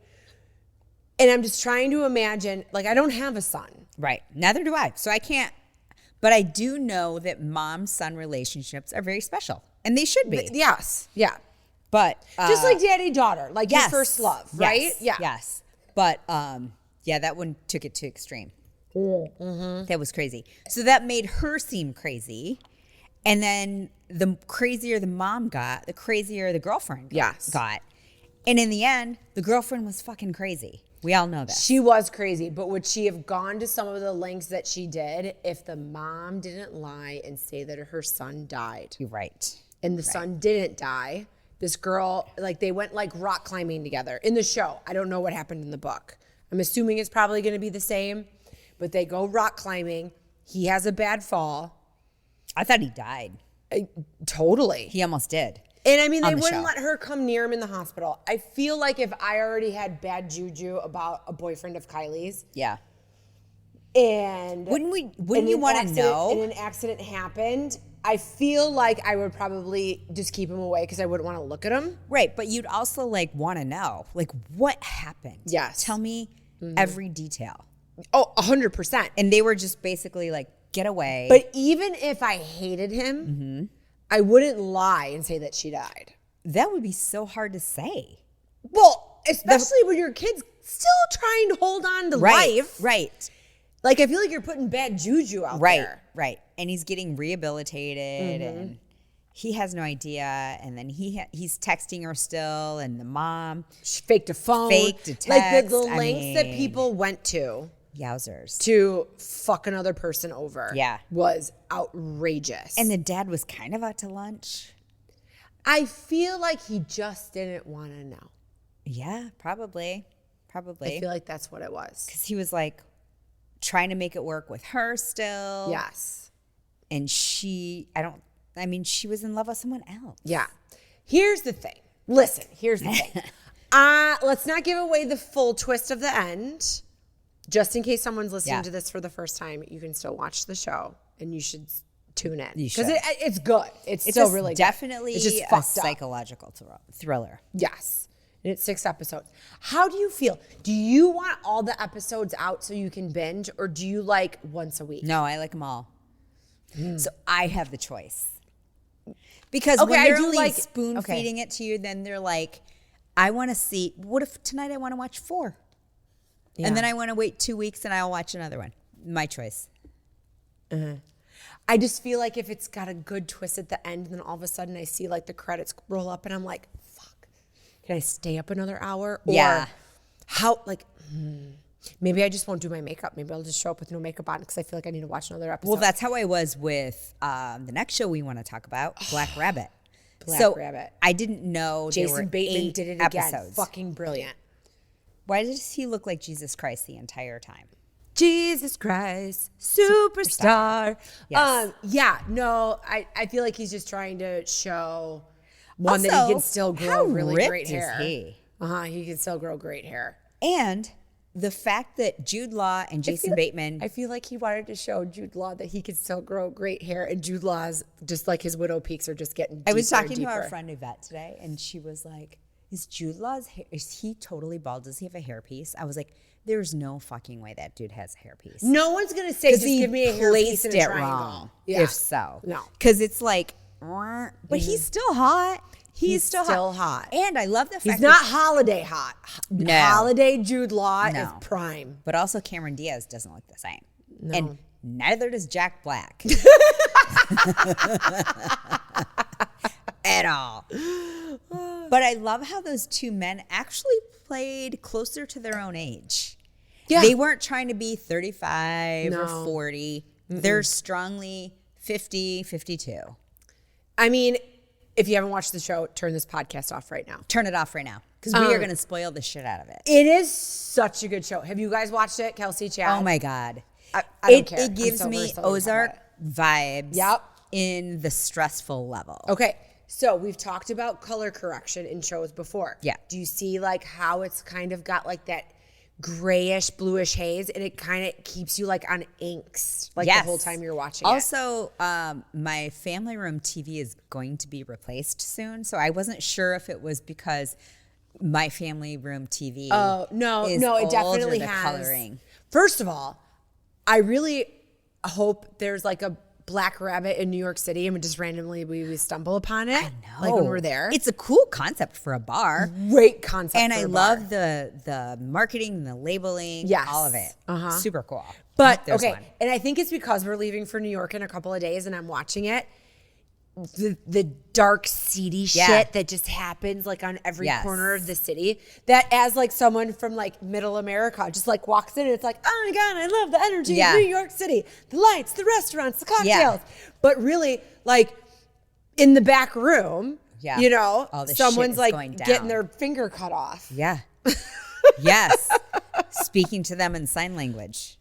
And I'm just trying to imagine, like, I don't have a son. Right. Neither do I. So I can't. But I do know that mom-son relationships are very special, and they should be. Yes, yeah. But Just like daddy-daughter, like your yes, first love, right? Yes, yes. But yeah, that one took it to extreme. Mm-hmm. That was crazy. So that made her seem crazy. And then the crazier the mom got, the crazier the girlfriend got. And in the end, the girlfriend was fucking crazy. We all know that. She was crazy, but would she have gone to some of the lengths that she did if the mom didn't lie and say that her son died? You're right. And the son didn't die. This girl, like, they went like rock climbing together in the show. I don't know what happened in the book. I'm assuming it's probably going to be the same, but they go rock climbing. He has a bad fall. I thought he died. Totally. He almost did. And I mean, they the wouldn't show. let her come near him in the hospital. I feel like if I already had bad juju about a boyfriend of Kylie's, Yeah. and Wouldn't you an want to accident- know? And an accident happened, I feel like I would probably just keep him away because I wouldn't want to look at him. Right, but you'd also like want to know, like, what happened? Yes. Tell me every detail. Oh, 100%. And they were just basically like, get away. But even if I hated him, I wouldn't lie and say that she died. that would be so hard to say. Well, especially when your kid's still trying to hold on to life. Right. Like, I feel like you're putting bad juju out Right. there. Right. And he's getting rehabilitated and he has no idea. And then he's texting her still, and the mom She faked a phone. faked a Like, the text. I lengths that mean, people went to Yowzers. fuck another person over Yeah. was outrageous. And the dad was kind of out to lunch. I feel like he just didn't want to know. Yeah, probably. I Probably. feel like that's what it was. Because he was like trying to make it work with her still. Yes. And she was in love with someone else. Yeah. Here's the thing. Listen, here's the thing. Let's not give away the full twist of the end. Just in case someone's listening to this for the first time, you can still watch the show and you should tune in. You Because should. it's good. It's still just really good. definitely It's just a fucked up. psychological thriller. Yes. And it's 6 episodes. How do you feel? Do you want all the episodes out so you can binge, or do you like once a week? No, I like them all. So I have the choice. Because Okay, when I they're do only like- spoon okay. feeding it to you, then they're like, I want to see, what if tonight I want to watch 4? And then I want to wait 2 weeks and I'll watch another one. My choice. I just feel like if it's got a good twist at the end, then all of a sudden I see like the credits roll up and I'm like, fuck, can I stay up another hour? Or Yeah. how, like, maybe I just won't do my makeup. Maybe I'll just show up with no makeup on because I feel like I need to watch another episode. Well, that's how I was with the next show we want to talk about, Black Rabbit. Black Rabbit. I didn't know there were Jason Bateman 8 did it episodes. again. Fucking brilliant. Why does he look like Jesus Christ the entire time? Jesus Christ, superstar. Yes. Yeah, no, I feel like he's just trying to show that he Also, can still grow how really ripped great is hair. he? He can still grow great hair. And the fact that Jude Law and Jason Bateman. I feel like he wanted to show Jude Law that he could still grow great hair, and Jude Law's just like his widow peaks are just getting deeper. I was talking and to our deeper. friend Yvette today, and she was like, "Is Jude Law's hair? Is he totally bald? Does he have a hairpiece?" I was like, "There's no fucking way that dude has a hairpiece." No one's gonna say just give me a hairpiece and a triangle. Wrong. Yeah. If so, No. because it's like, but he's still hot. He's still hot. And I love the fact He's not holiday hot. No. Holiday Jude Law is No. prime. But also Cameron Diaz doesn't look the same. No. And neither does Jack Black. At all. But I love how those two men actually played closer to their own age. Yeah. They weren't trying to be 35 or No. 40. They're strongly 50, 52. I mean, if you haven't watched the show, turn this podcast off right now. Turn it off right now because we are going to spoil the shit out of it. It is such a good show. Have you guys watched it, Kelsey, Chad? Oh my God. I don't care. It I'm gives so me versatile to talk Ozark about vibes Yep. in the stressful level. Okay, so we've talked about color correction in shows before. Yeah. Do you see like how it's kind of got like that grayish, bluish haze, and it kind of keeps you like on inks like Yes. the whole time you're watching it? Also, my family room TV is going to be replaced soon, so I wasn't sure if it was because my family room TV. Oh no, is no, it old definitely or the has. coloring. First of all, I really hope there's like a Black Rabbit in New York City, and just randomly we stumble upon it. Like when we're there. It's a cool concept for a bar. Great concept. And for I a bar. love the marketing, the labeling, Yes. all of it. Super cool. But There's okay, one. and I think it's because we're leaving for New York in a couple of days, and I'm watching it. The dark, seedy shit that just happens like on every Yes. corner of the city. That as like someone from like Middle America just like walks in and it's like, oh my god, I love the energy Yeah. of New York City, the lights, the restaurants, the cocktails. But really, like in the back room, Yeah. you know, All the shit someone's is like going getting down. their finger cut off. Yeah. Yes. Speaking to them in sign language.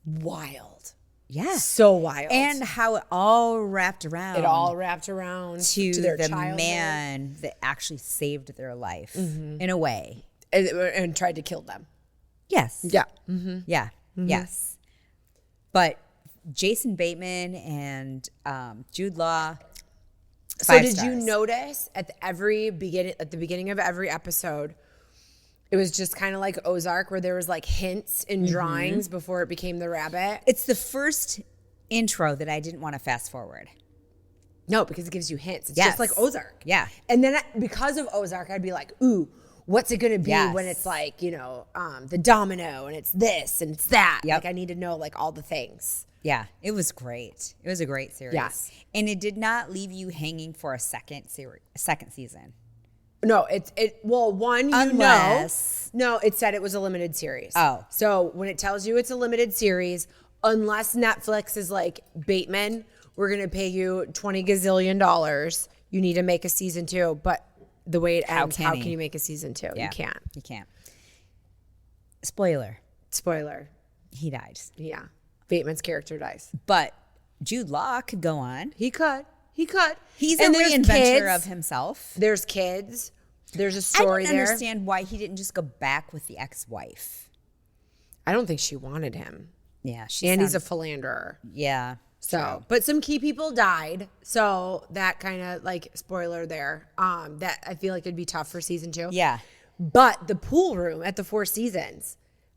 Wild. Yes. So wild. And how it all wrapped around. it all wrapped around to their the childhood. man that actually saved their life in a way. And tried to kill them. Yes. Yeah. Yeah. Yes. But Jason Bateman and Jude Law. So 5 did you stars. notice at the beginning of every episode, it was just kind of like Ozark where there was like hints in drawings before it became the rabbit? It's the first intro that I didn't want to fast forward. No, because it gives you hints. It's Yes. just like Ozark. Yeah. And then because of Ozark, I'd be like, ooh, what's it going to be Yes. when it's like, you know, the domino and it's this and it's that. Yep. Like I need to know like all the things. Yeah, it was great. It was a great series. Yes. And it did not leave you hanging for a second season. No, one, Unless- No, it said it was a limited series. Oh. So when it tells you it's a limited series, unless Netflix is like, Bateman, we're going to pay you $20 gazillion, you need to make a season 2. But the way it ends, how can can he? you make a season 2? Yeah, You can't. You can't. Spoiler, Spoiler. he died. Yeah. Bateman's character dies. But Jude Law could go on. He could. He's And a there's reinventor kids. of himself. There's kids. There's a I story don't there. understand why he didn't just go back with the ex-wife. I don't think she wanted him. Yeah, she And he's a sounds- philanderer. yeah. So, but some key people died. So that kind of like spoiler there. That I feel like it'd be tough for season 2. Yeah, But the pool room at the Four Seasons,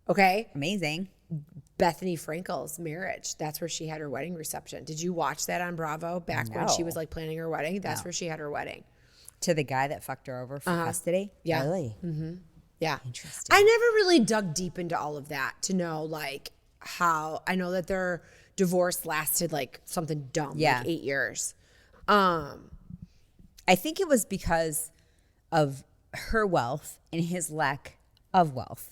okay? amazing. Bethany Frankel's marriage. That's where she had her wedding reception. Did you watch that on Bravo back when she No. was like planning her wedding? That's where she had her wedding. To the guy that fucked her over for custody. Yeah. Really? Yeah. Interesting. I never really dug deep into all of that to know like how I know that their divorce lasted like something dumb, Yeah. like 8 years. I think it was because of her wealth and his lack of wealth.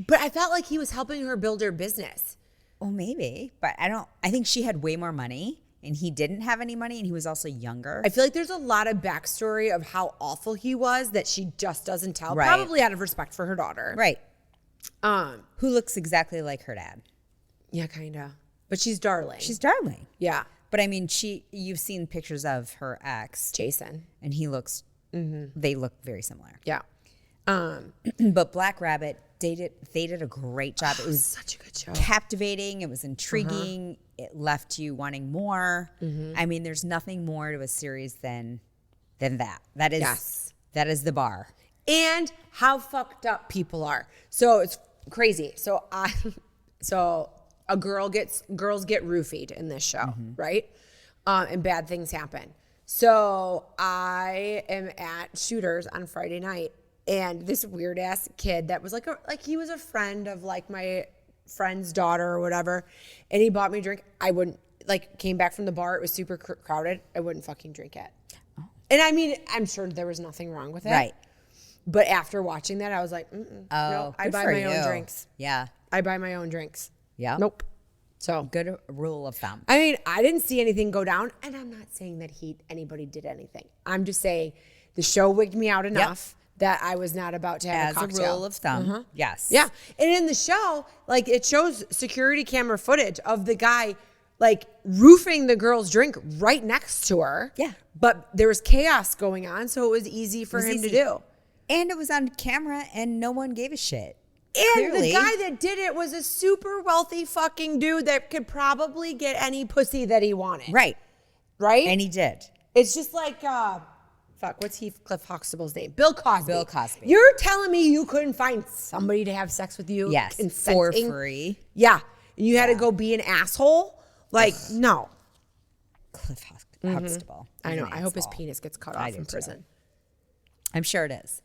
But I felt like he was helping her build her business. Well, maybe, but I think she had way more money and he didn't have any money and he was also younger. I feel like there's a lot of backstory of how awful he was that she just doesn't tell, Right. probably out of respect for her daughter. Right. Who looks exactly like her dad. Yeah, kind of. But she's darling. She's darling. yeah, But I mean, you've seen pictures of her ex Jason. and he looks, they look very similar. Yeah. But Black Rabbit they did a great job. It was Such a good show. captivating. It was intriguing. It left you wanting more. I mean, there's nothing more to a series than that. That is the bar. And how fucked up people are. So it's crazy. So girls get roofied in this show, right? And bad things happen. So I am at Shooters on Friday night, and this weird ass kid that was like he was a friend of like my friend's daughter or whatever, and he bought me a drink. I wouldn't came back from the bar. It was super crowded. I wouldn't fucking drink it. And I mean, I'm sure there was nothing wrong with it. Right. But after watching that, I was like, no, I buy my own drinks. Yeah. I buy my own drinks. Yeah. Nope. So good rule of thumb. I mean, I didn't see anything go down, and I'm not saying that anybody did anything. I'm just saying the show wigged me out enough that I was not about to have a cocktail. As a rule of thumb, yes. Yeah, and in the show, like it shows security camera footage of the guy like roofing the girl's drink right next to her. Yeah. But there was chaos going on, so it was easy for him to do. And it was on camera, and no one gave a shit. And Clearly. the guy that did it was a super wealthy fucking dude that could probably get any pussy that he wanted. Right. Right? And he did. It's just like, what's Heathcliff Huxtable's name? Bill Cosby. Bill Cosby. You're telling me you couldn't find somebody to have sex with you? Yes. Consenting? For free. Yeah. And you had to go be an asshole? Like, no. Cliff Huxtable. I He's know. an I hope his asshole. penis gets cut off in too. prison. I'm sure it is.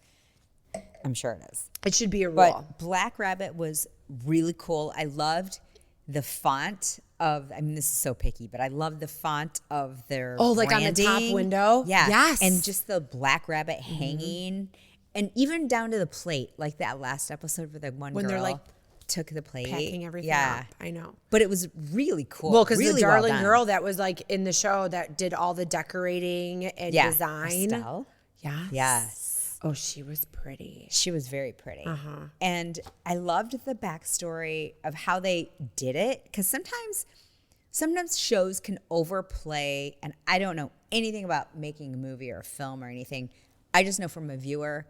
It should be a rule. But Black Rabbit was really cool. I loved the font of, I mean, this is so picky, but I love the font of their like on the top branding. window? Yeah. Yes. And just the Black Rabbit hanging. And even down to the plate, like that last episode where the one When girl they're, like, took the plate. packing everything yeah. up. I know. But it was really cool. Well, because really the darling well done. girl that was like in the show that did all the decorating and design. Estelle. Yes. Yes. Oh, she was pretty. She was very pretty. And I loved the backstory of how they did it, because sometimes shows can overplay, and I don't know anything about making a movie or a film or anything. I just know from a viewer,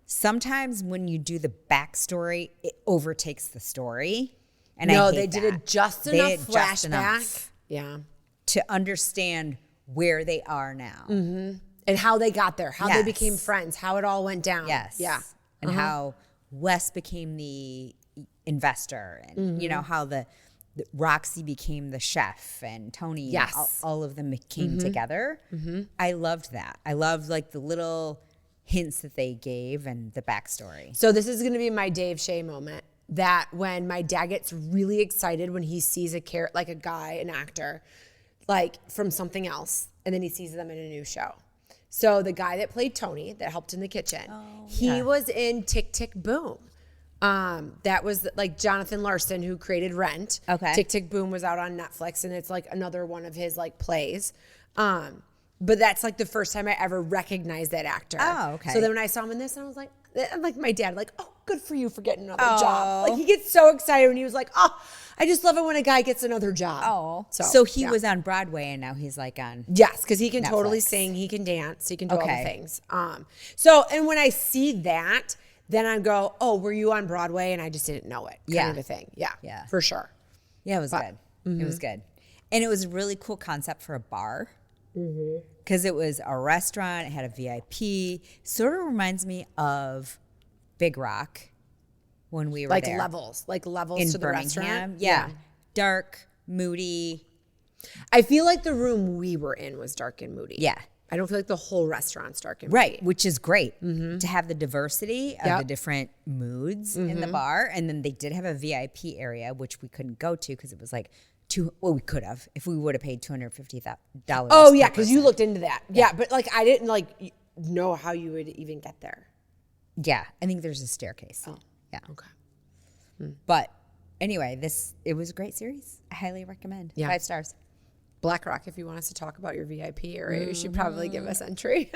sometimes when you do the backstory, it overtakes the story. And I hate they did that. it just They enough did just flashback. enough Yeah. to understand where they are now. And how they got there, how they Yes. became friends, how it all went down. Yes. Yeah. And how Wes became the investor, and you know how the Roxy became the chef, and Tony. and Yes. all of them came together. I loved that. I loved like the little hints that they gave and the backstory. So this is going to be my Dave Shea moment. That when my dad gets really excited when he sees a guy, an actor, like from something else, and then he sees them in a new show. So the guy that played Tony, that helped in the kitchen, he was in Tick, Tick, Boom. That was like Jonathan Larson, who created Rent. Okay. Tick, Tick, Boom was out on Netflix, and it's like another one of his like plays. But that's like the first time I ever recognized that actor. Oh, okay. So then when I saw him in this, I was like my dad, like, oh, good for you for getting another job. Like he gets so excited when he was like, oh, I just love it when a guy gets another job. Oh, so he was on Broadway, and now he's like on. Yes, because he can totally Netflix. sing, he can dance, he can do all the Okay. things. So and when I see that, then I go, oh, were you on Broadway and I just didn't know it? Kind of a thing. Yeah. Yeah. For sure. Yeah, it was good. It was good, and it was a really cool concept for a bar. Because it was a restaurant, it had a VIP. Sort of reminds me of Big Rock when we were Like there. levels in to the Birmingham. restaurant. Yeah. Dark, moody. I feel like the room we were in was dark and moody. Yeah. I don't feel like the whole restaurant's dark and Right, moody. which is great to have the diversity of the different moods in the bar. And then they did have a VIP area, which we couldn't go to because it was like we could have if we would have paid $250,000. Oh yeah, because you looked into that. Yeah, but like I didn't like know how you would even get there. Yeah, I think there's a staircase. Oh. Yeah. Okay. But anyway, it was a great series. I highly recommend. Yeah. 5 stars. Black Rock, if you want us to talk about your VIP area, you should probably give us entry.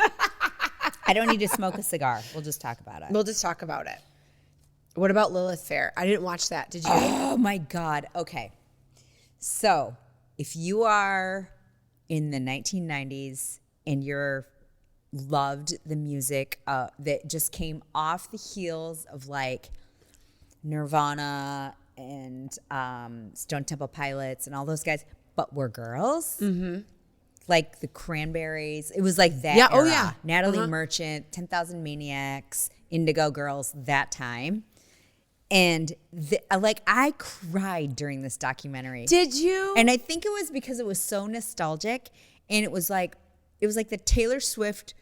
I don't need to smoke a cigar. We'll just talk about it. We'll just talk about it. What about Lilith Fair? I didn't watch that. Did you? Oh my God. Okay. So if you are in the 1990s and you're loved the music that just came off the heels of like Nirvana and Stone Temple Pilots and all those guys, but were girls. Mm-hmm. Like the Cranberries. It was like that Yeah, era. oh, yeah. Natalie Merchant, 10,000 Maniacs, Indigo Girls, that time. And I cried during this documentary. Did you? And I think it was because it was so nostalgic, and it was like the Taylor Swift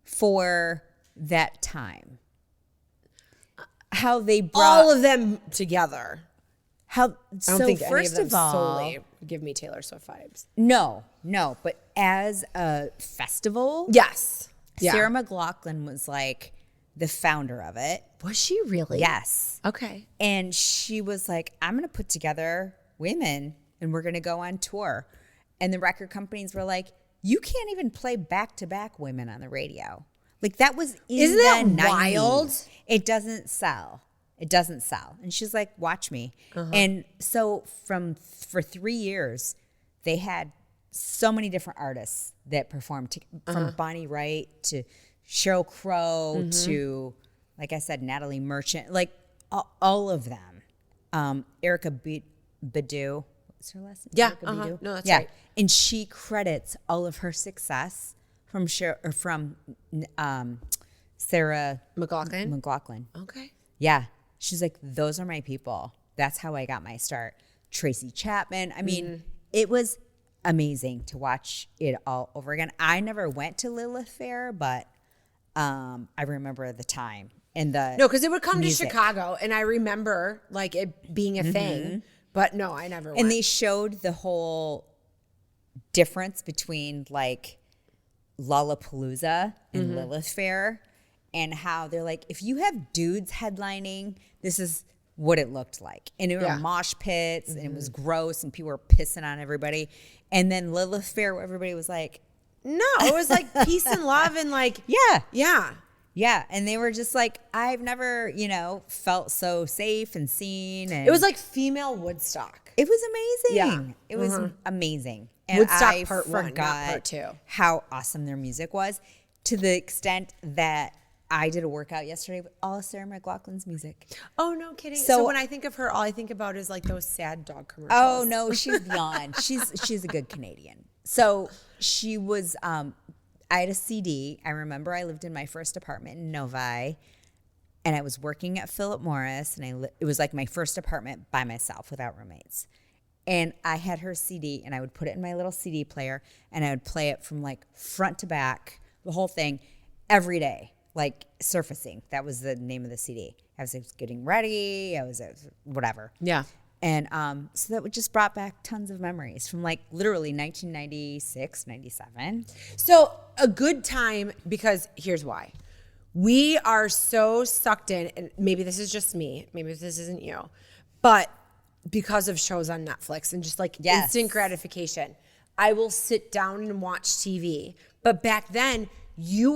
for that time. How they brought all of them together. how I don't so think first any of them of all, solely give me Taylor Swift vibes. no, but as a festival, Yes. Yeah. Sarah McLachlan was like the founder of it. Was she really? Yes. Okay. And she was like, I'm going to put together women and we're going to go on tour. And the record companies were like, you can't even play back-to-back women on the radio. Like that was in Isn't the that 90s. wild? It doesn't sell. It doesn't sell. And she's like, watch me. And so for 3 years, they had so many different artists that performed from Bonnie Wright to Sheryl Crow to, like I said, Natalie Merchant, like all of them. Erykah Badu, what's her last name? Yeah, Erykah Badu? no, that's right. And she credits all of her success from Sarah McLachlan. Okay. Yeah. She's like, those are my people. That's how I got my start. Tracy Chapman. I mean, it was amazing to watch it all over again. I never went to Lilith Fair, but I remember the time and the No, because it would come music. to Chicago, and I remember like it being a thing. But no, I never went. And they showed the whole difference between like Lollapalooza and Lilith Fair, and how they're like, if you have dudes headlining, this is what it looked like. And it were mosh pits, and it was gross, and people were pissing on everybody. And then Lilith Fair, where everybody was like, No, it was like peace and love and like yeah. yeah. And they were just like, I've never, felt so safe and seen. And It was like female Woodstock. it was amazing. Yeah. It was amazing. And Woodstock I part one, not forgot part two. how awesome their music was, to the extent that I did a workout yesterday with all of Sarah McLachlan's music. Oh, no kidding. So- So when I think of her, all I think about is like those sad dog commercials. Oh no, she's beyond. she's a good Canadian. So she was. I had a CD. I remember I lived in my first apartment in Novi, and I was working at Philip Morris, and it was like my first apartment by myself without roommates. And I had her CD, and I would put it in my little CD player, and I would play it from like front to back, the whole thing, every day, like surfacing. That was the name of the CD. I was getting ready. I was whatever. Yeah. And so that just brought back tons of memories from like literally 1996, 97. So a good time, because here's why. We are so sucked in, and maybe this is just me, maybe this isn't you, but because of shows on Netflix and just like instant gratification, I will sit down and watch TV. But back then, you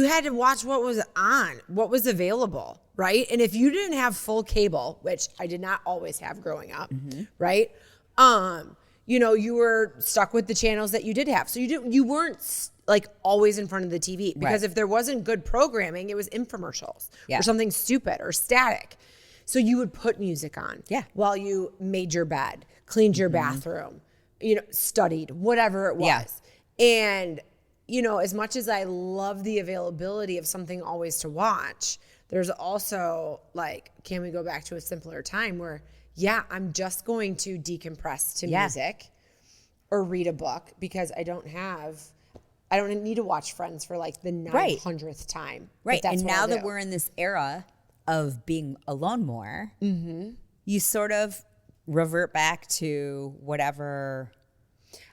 had to watch what was on, what was available, right? And if you didn't have full cable, which I did not always have growing up, right? You were stuck with the channels that you did have. So you weren't like always in front of the TV, because if there wasn't good programming, it was infomercials or something stupid or static. So you would put music on while you made your bed, cleaned your bathroom, studied, whatever it was. And as much as I love the availability of something always to watch, there's also like, can we go back to a simpler time where, I'm just going to decompress to music or read a book, because I don't need to watch Friends for like the 900th time. Right. That's And what now I'll that do. we're in this era of being alone more, you sort of revert back to whatever.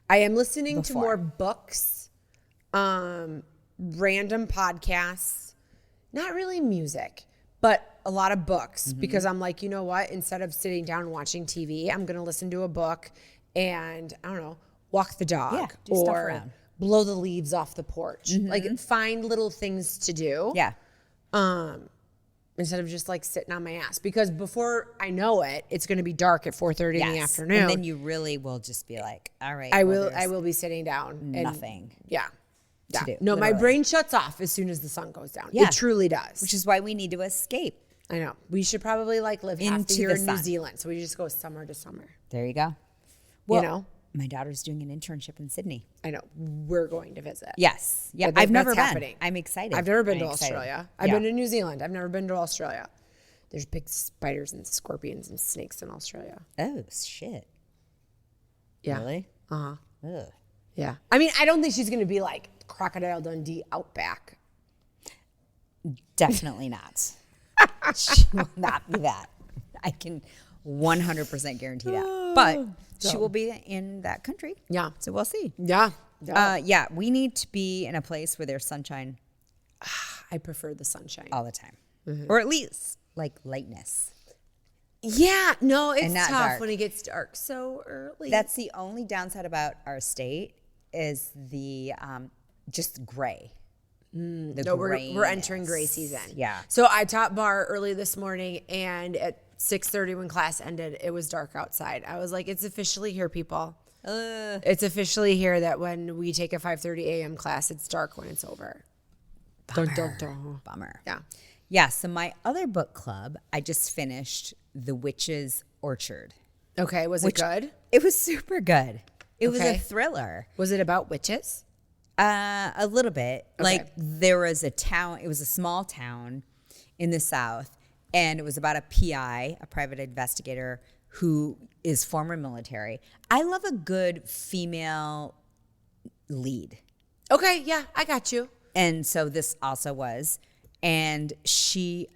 I am listening to before. more books, random podcasts, not really music, but a lot of books, because I'm like, you know what? Instead of sitting down and watching TV, I'm going to listen to a book and, I don't know, walk the dog do stuff or around. blow the leaves off the porch. Like find little things to do. Yeah. Instead of just like sitting on my ass, because before I know it, it's going to be dark at 4:30 in the afternoon. And then you really will just be like, all right. I will be sitting down and nothing. Yeah. To do, No, my literally. brain shuts off as soon as the sun goes down. Yeah. It truly does. Which is why we need to escape. I know. We should probably like live half the Into year the in New sun. Zealand. So we just go summer to summer. There you go. Well, you know? my daughter's doing an internship in Sydney. I know. We're going to visit. Yes. Yeah. But I've never that's been. happening. I'm excited. I've never been I'm to excited. Australia. I've Yeah. been to New Zealand. I've never been to Australia. There's big spiders and scorpions and snakes in Australia. Oh, shit. Yeah. Really? Uh-huh. Ugh. Yeah. I mean, I don't think she's going to be like Crocodile Dundee Outback. Definitely not. She will not be that. I can 100% guarantee that. But she will be in that country. Yeah. So we'll see. Yeah. Yeah, we need to be in a place where there's sunshine I prefer the sunshine. all the time. Or at least like lightness. Yeah. No, it's not tough dark. when it gets dark so early. That's the only downside about our state is the just gray. The No, we're entering gray grayness. season. Yeah. So I taught bar early this morning, and at 6:30 when class ended, it was dark outside. I was like, "It's officially here, people. It's officially here that when we take a 5:30 a.m. class, it's dark when it's over." Dun, dun, dun. Bummer. Yeah. Yeah. So my other book club, I just finished The Witch's Orchard. Okay. Was it good? It was super good. It was Okay. a thriller. Was it about witches? A little bit. Okay. Like there was a town, it was a small town in the South, and it was about a PI, a private investigator, who is former military. I love a good female lead. Okay. Yeah, I got you. And so this also was. And she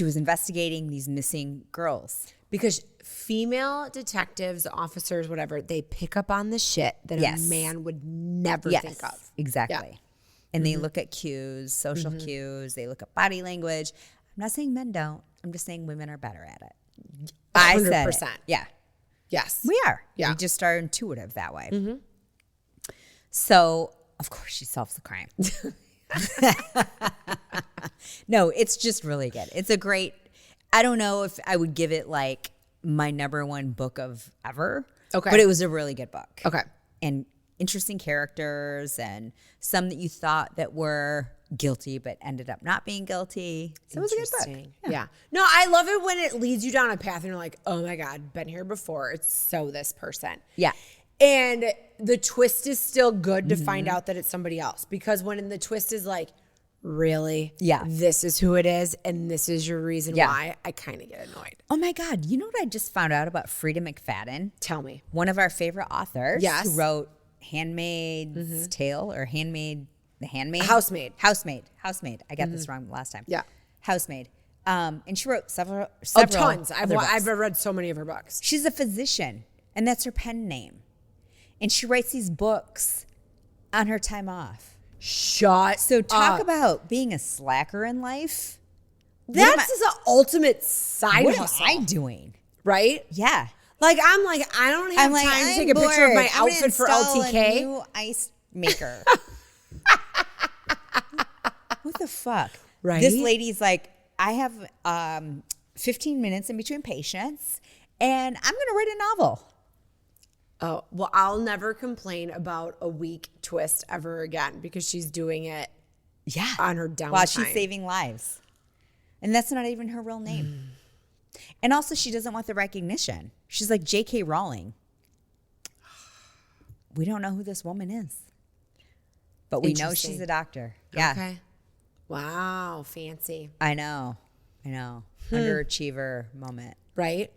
was investigating these missing girls. Because female detectives, officers, whatever, they pick up on the shit that Yes. a man would never Yes, think of. exactly. Yeah. And they look at cues, social cues. They look at body language. I'm not saying men don't. I'm just saying women are better at it. I said it. 100%. Yeah, Yes. we are. Yeah. We just are intuitive that way. So, of course, she solves the crime. No, it's just really good. It's a great, I don't know if I would give it like my number one book of ever. Okay. But it was a really good book. Okay. And interesting characters and some that you thought that were guilty but ended up not being guilty. So it was a good book. Interesting. Yeah. No, I love it when it leads you down a path and you're like, oh my God, been here before. It's so this person. Yeah. And the twist is still good to Mm-hmm. find out that it's somebody else. Because when the twist is like, really? Yeah. This is who it is and this is your reason Yeah. why, I kind of get annoyed. Oh my God. You know what I just found out about Frida McFadden? Tell me. One of our favorite authors. Yes. Who wrote Handmaid's Tale or The Handmaid? Housemaid. Housemaid. I got this wrong last time. Yeah. Housemaid. And she wrote several Oh, tons. other books. I've read so many of her books. She's a physician, and that's her pen name. And she writes these books on her time off. Shut So talk up. about being a slacker in life. That's the ultimate side What am hustle. I doing? Right? Yeah. Like, I'm like, I don't have time to I'm take a picture of my bored. I'm gonna outfit for install LTK. A new ice maker. What the fuck? Right? This lady's like, I have 15 minutes in between patients, and I'm going to write a novel. Oh, well, I'll never complain about a weak twist ever again because she's doing it Yeah. on her downtime. While she's saving lives. And that's not even her real name. And also, she doesn't want the recognition. She's like J.K. Rowling. We don't know who this woman is. But we know Interesting. she's a doctor. Yeah. Okay. Wow, fancy. I know. Underachiever moment. Right?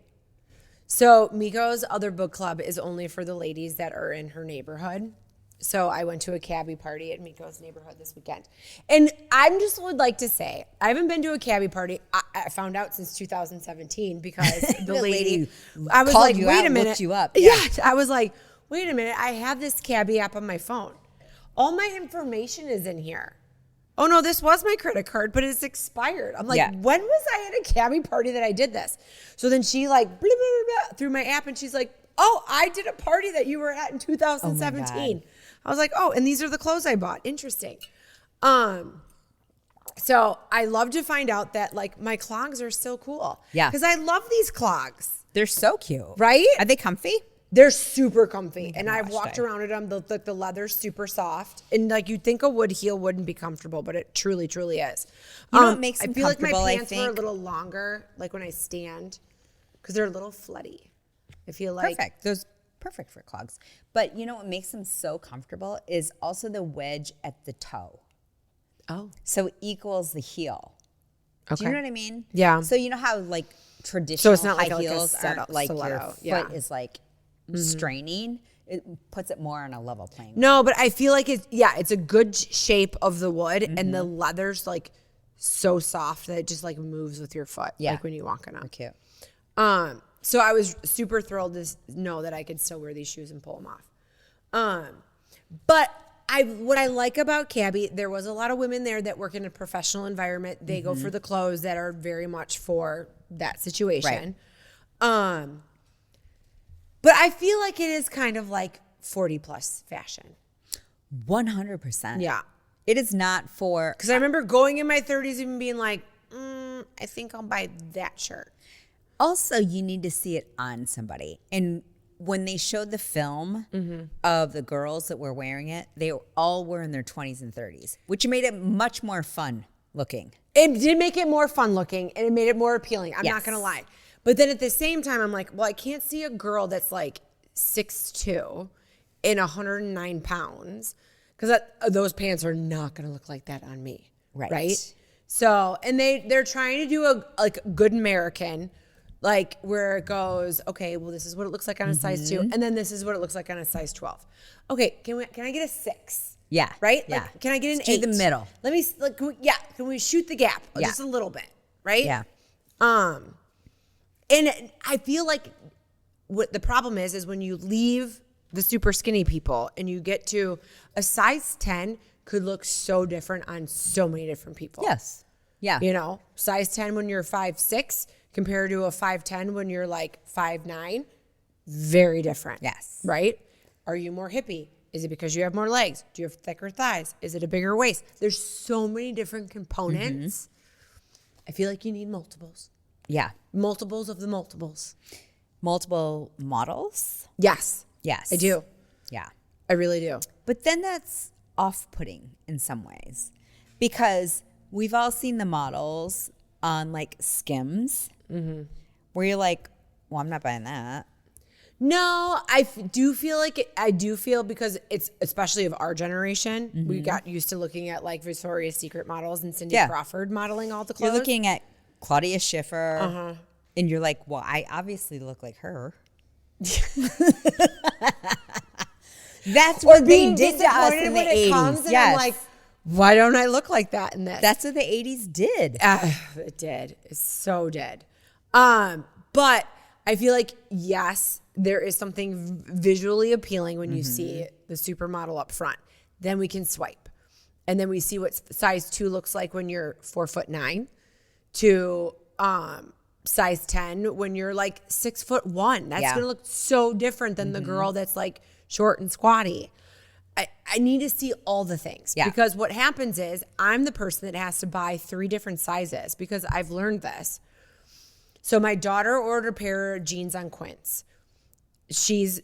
So Meko's other book club is only for the ladies that are in her neighborhood. So I went to a cabbie party at Meko's neighborhood this weekend. And I just would like to say, I haven't been to a cabbie party, I found out since 2017 because the lady, I was called like, you wait out, a minute. looked you up. Yeah. I was like, wait a minute. I have this cabbie app on my phone. All my information is in here. Oh no, this was my credit card, but it's expired. I'm like, Yeah. when was I at a cabbie party that I did this? So then she like blah, blah, blah, blah, through my app and she's like, oh, I did a party that you were at in 2017. I was like, oh, and these are the clothes I bought. Interesting. So I love to find out that like my clogs are still cool. Yeah. Because I love these clogs. They're so cute. Right? Are they comfy? They're super comfy, and I've watched walked it. around in them. The leather's super soft, and like you'd think a wood heel wouldn't be comfortable, but it truly, truly is. You know what makes them I feel like my comfortable, I pants were a think? little longer, like when I stand, because they're a little floody. I feel like Perfect. Those perfect for clogs. But you know what makes them so comfortable is also the wedge at the toe. Oh, So it equals the heel. Do you know what I mean? Yeah. So you know how like traditional not like high a heels setup aren't like your stiletto. foot Yeah. is like straining. It puts it more on a level playing. no, but I feel like it's a good shape of the wood, and the leather's like so soft that it just like moves with your foot, Yeah. like when you walk on it. Cute. So I was super thrilled to know that I could still wear these shoes and pull them off. But what I like about Cabby, there was a lot of women there that work in a professional environment. They go for the clothes that are very much for that situation. But I feel like it is kind of like 40 plus fashion. 100%. Yeah. It is not for Because I remember going in my 30s and being like, I think I'll buy that shirt. Also, you need to see it on somebody. And when they showed the film of the girls that were wearing it, they all were in their 20s and 30s, which made it much more fun looking. It did make it more fun looking, and it made it more appealing. I'm not Yes. going to lie. But then at the same time, I'm like, well, I can't see a girl that's like 6'2" and 109 pounds, because those pants are not going to look like that on me. Right. So, and they're trying to do a good American, like where it goes, okay, well, this is what it looks like on a size 2, and then this is what it looks like on a size 12. Okay, can I get a 6? Yeah. Right? Yeah. Like, can I get an Stay 8? the middle. Let me, like, can we shoot the gap Yeah. just a little bit? Right? Yeah. And I feel like what the problem is when you leave the super skinny people and you get to a size 10 could look so different on so many different people. Yes. Yeah. You know, size 10 when you're 5'6" compared to a 5'10" when you're like 5'9", very different. Yes. Right? Are you more hippie? Is it because you have more legs? Do you have thicker thighs? Is it a bigger waist? There's so many different components. I feel like you need multiples. Yeah. Multiples of the multiples. Multiple models? Yes. Yes. I do. Yeah. I really do. But then that's off-putting in some ways because we've all seen the models on like Skims where you're like, well, I'm not buying that. No, do feel like I do feel because it's especially of our generation, we got used to looking at like Victoria's Secret models and Cindy Yeah. Crawford modeling all the clothes. You're looking at Claudia Schiffer and you're like, well, I obviously look like her. That's or what they being did to us in the when it comes 80s. and Yes. I'm like, why don't I look like that in this? That's what the 80s did. It did. It so did. But I feel like, yes, there is something visually appealing when you see the supermodel up front. Then we can swipe. And then we see what size 2 looks like when you're 4'9" to size 10 when you're like 6'1". That's Yeah. going to look so different than the girl that's like short and squatty. I need to see all the things because what happens is I'm the person that has to buy 3 different sizes because I've learned this. So my daughter ordered a pair of jeans on Quince. She's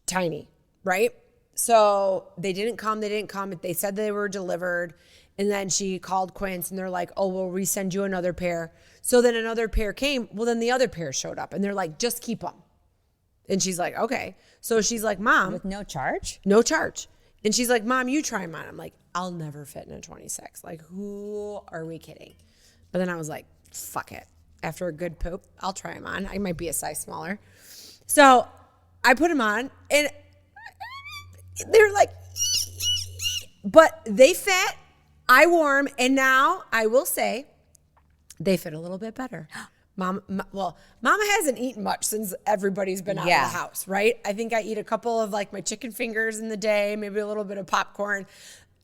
tiny, right? So they didn't come. They said they were delivered. And then she called Quince and they're like, oh, we'll resend you another pair. So then another pair came. Well, then the other pair showed up and they're like, just keep them. And she's like, okay. So she's like, Mom. With no charge? No charge. And she's like, Mom, you try them on. I'm like, I'll never fit in a 26. Like, who are we kidding? But then I was like, fuck it. After a good poop, I'll try them on. I might be a size smaller. So I put them on and they're like, but they fit. I wore them. And now I will say they fit a little bit better. Mama hasn't eaten much since everybody's been out of the house, right? I think I eat a couple of like my chicken fingers in the day, maybe a little bit of popcorn.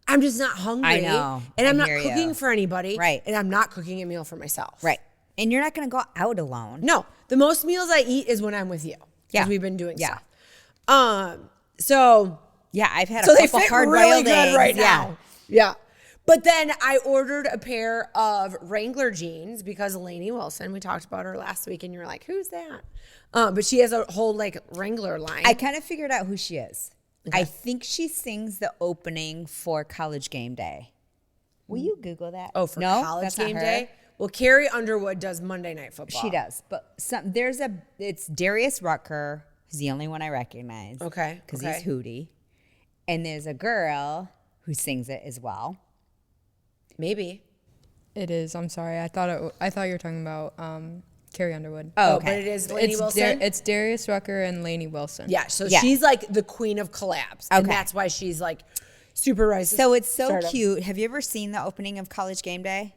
I'm just not hungry. I know. And I'm I not hear cooking you. for anybody. Right. And I'm not cooking a meal for myself. Right. And you're not going to go out alone. No. The most meals I eat is when I'm with you. Yeah. Because we've been doing Yeah. stuff. So Yeah, I've had so a they couple fit hard really boiled good eggs. right Yeah. now. Yeah. But then I ordered a pair of Wrangler jeans because Lainey Wilson, we talked about her last week, and you were like, who's that? But she has a whole like Wrangler line. I kind of figured out who she is. Okay. I think she sings the opening for College Game Day. Will you Google that? Oh, for College Game Day? Well, Carrie Underwood does Monday Night Football. She does. But it's Darius Rucker, who's the only one I recognize. Okay. Because he's Hootie. And there's a girl who sings it as well. Maybe. It is. I'm sorry. I thought you were talking about Carrie Underwood. Oh, okay. But it is Lainey Wilson? It's Darius Rucker and Lainey Wilson. Yeah, so she's like the queen of collabs. Okay. And that's why she's like super rising. So it's so cute. Have you ever seen the opening of College Game Day?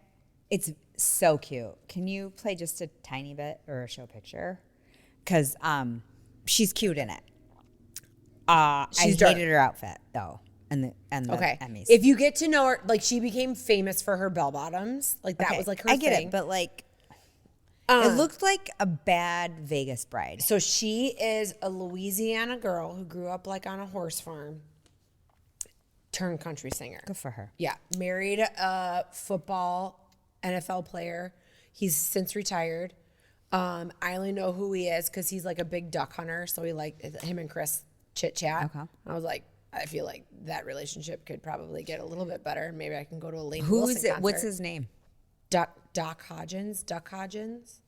It's so cute. Can you play just a tiny bit or show a picture? Because she's cute in it. I hated her outfit, though. And the Emmys. If you get to know her, like she became famous for her bell bottoms. Like that was like her thing. I get it, but like it looked like a bad Vegas bride. So she is a Louisiana girl who grew up like on a horse farm, turned country singer. Good for her. Yeah. Married a football NFL player. He's since retired. I only know who he is because he's like a big duck hunter. So we like him and Chris chit chat. Okay. I was like, I feel like that relationship could probably get a little bit better. Maybe I can go to a Lainey Wilson concert. What's his name? Doc Hodgins. Duck Hodgins.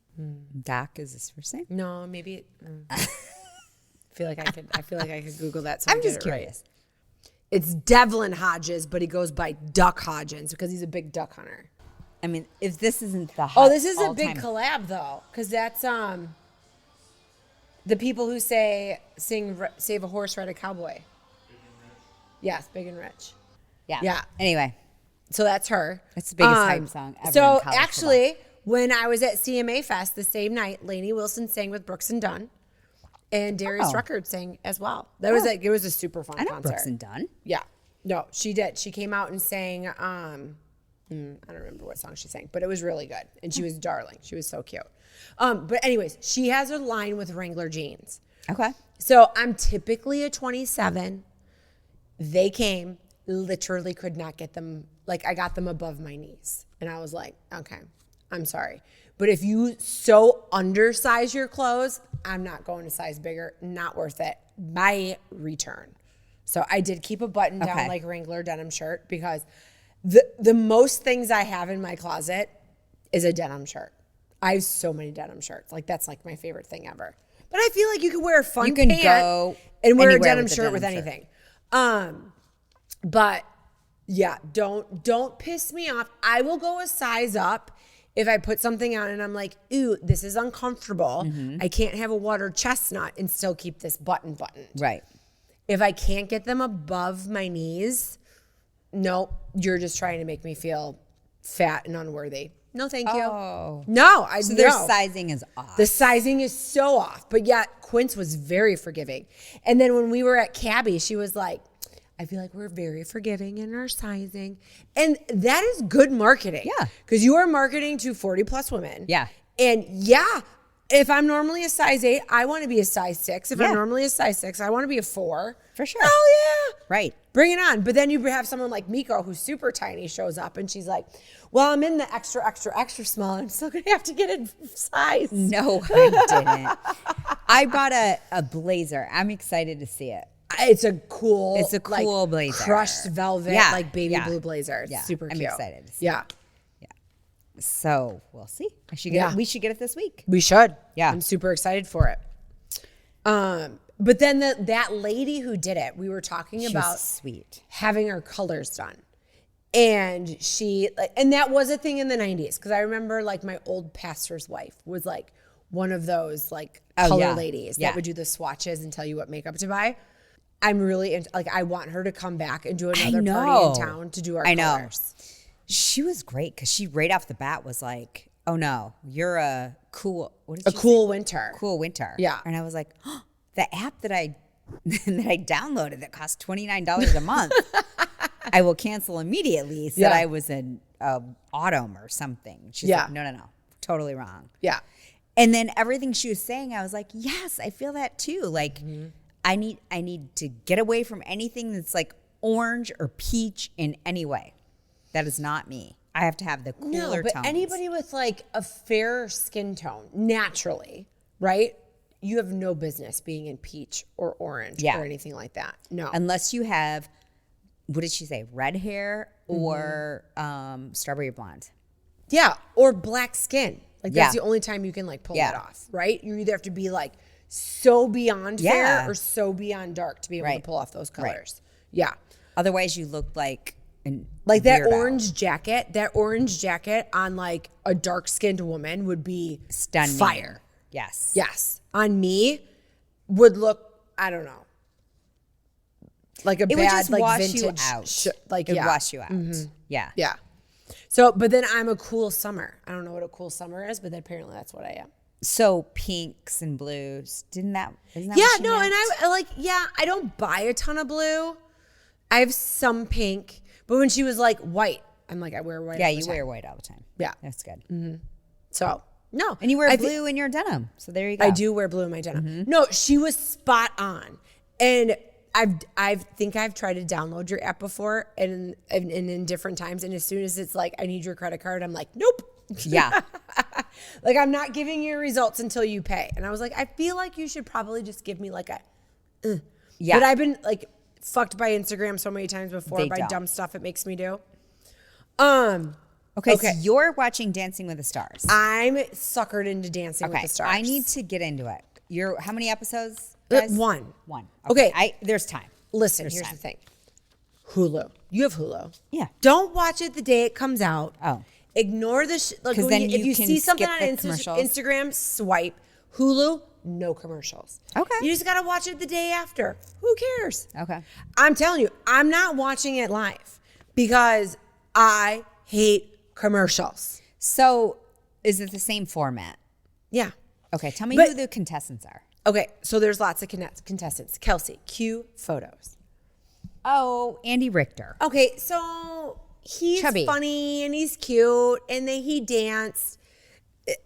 Doc is his first name? No, maybe. I feel like I could Google that. So I'm just curious. Right. It's Devlin Hodges, but he goes by Duck Hodgins because he's a big duck hunter. I mean, if this isn't the this is a big collab though, because that's the people who sing "Save a Horse, Ride a Cowboy." Yes, Big and Rich. Yeah. Yeah. Anyway. So that's her. That's the biggest hype song ever. So actually, when I was at CMA Fest the same night, Lainey Wilson sang with Brooks and Dunn, and Darius Rucker sang as well. It was a super fun concert. Brooks and Dunn? Yeah. No, she did. She came out and sang, I don't remember what song she sang, but it was really good. And she was darling. She was so cute. But anyways, she has a line with Wrangler jeans. Okay. So I'm typically a 27. They came, literally could not get them. Like I got them above my knees. And I was like, okay, I'm sorry. But if you so undersize your clothes, I'm not going to size bigger. Not worth it. My return. So I did keep a button down like Wrangler denim shirt because the most things I have in my closet is a denim shirt. I have so many denim shirts. Like that's like my favorite thing ever. But I feel like you can wear a fun pant go and wear a denim shirt with anything. But yeah, don't piss me off. I will go a size up if I put something on and I'm like, ooh, this is uncomfortable. Mm-hmm. I can't have a water chestnut and still keep this buttoned. Right. If I can't get them above my knees, nope, you're just trying to make me feel fat and unworthy. No, thank you. Oh. No, So their sizing is off. The sizing is so off. But yet Quince was very forgiving. And then when we were at Cabby, she was like, I feel like we're very forgiving in our sizing. And that is good marketing. Yeah. Because you are marketing to 40 plus women. Yeah. And yeah, if I'm normally a size 8, I want to be a size 6. If I'm normally a size 6, I want to be a 4. For sure. Hell yeah. Right. Bring it on. But then you have someone like Meko who's super tiny shows up and she's like, well, I'm in the extra, extra, extra small. And I'm still going to have to get it size. No, I didn't. I bought a blazer. I'm excited to see it. It's a cool blazer. Crushed velvet, like baby blue blazer. It's super cute. I'm excited to see it. Yeah. So we'll see. We should get it this week. We should. Yeah. I'm super excited for it. But then that lady who did it, we were talking about sweet having her colors done. And and that was a thing in the 90s. Because I remember like my old pastor's wife was like one of those like color ladies that would do the swatches and tell you what makeup to buy. I'm really I want her to come back and do another party in town to do our colors. She was great because she right off the bat was like, "Oh no, you're a cool winter, cool winter." Yeah, and I was like, oh, the app that I downloaded that cost $29 a month, I will cancel immediately. Said I was an autumn or something. She's like, no, totally wrong. Yeah, and then everything she was saying, I was like, yes, I feel that too. Like. Mm-hmm. I need to get away from anything that's like orange or peach in any way. That is not me. I have to have the cooler No, but tones. anybody with like a fair skin tone, naturally, right? You have no business being in peach or orange or anything like that. No. Unless you have, what did she say, red hair or strawberry blonde. Yeah, or black skin. Like that's Yeah. the only time you can like pull Yeah. that off, right? You either have to be like so beyond Yeah. fair or so beyond dark to be able to Right. pull off those Right. colors. Yeah. Otherwise, you look like Like that weirdo. orange jacket on like a dark skinned woman would be Stunning. fire. Yes. Yes. On me would look, I don't know. Like a It would bad just like wash vintage you out. like It would yeah. wash you out. Yeah. Yeah. So, but then I'm a cool summer. I don't know what a cool summer is, but apparently that's what I am. So pinks and blues. Isn't that Yeah, what she no, meant? and I like, yeah, I don't buy a ton of blue. I have some pink, but when she was like white, I'm like, I wear white. Yeah, all the you time. wear white all the time. Yeah. That's good. So, no. And you wear I blue in your denim. So there you go. I do wear blue in my denim. No, she was spot on. And I think I've tried to download your app before and in different times. And as soon as it's like, I need your credit card, I'm like, nope. Yeah. Like, I'm not giving you results until you pay. And I was like, I feel like you should probably just give me like a, Yeah. But I've been like fucked by Instagram so many times before They by don't. dumb stuff it makes me do. Okay, Okay. so you're watching Dancing with the Stars. I'm suckered into Dancing with Okay, the Stars. I need to get into it. You're how many episodes? Guys? One. One. Okay. There's time. Listen, There's here's time. the thing. Hulu. You have Hulu. Yeah. Don't watch it the day it comes out. Oh. Ignore the like 'Cause when then if you you can see something skip on the commercials. Instagram, swipe. Hulu, no commercials. Okay. You just gotta watch it the day after. Who cares? Okay. I'm telling you, I'm not watching it live because I hate commercials. So is it the same format? Yeah. Okay, tell me But- who the contestants are. Okay, so there's lots of contestants. Kelsey, cue photos. Oh, Andy Richter. Okay, so he's Chubby. funny and he's cute and he danced.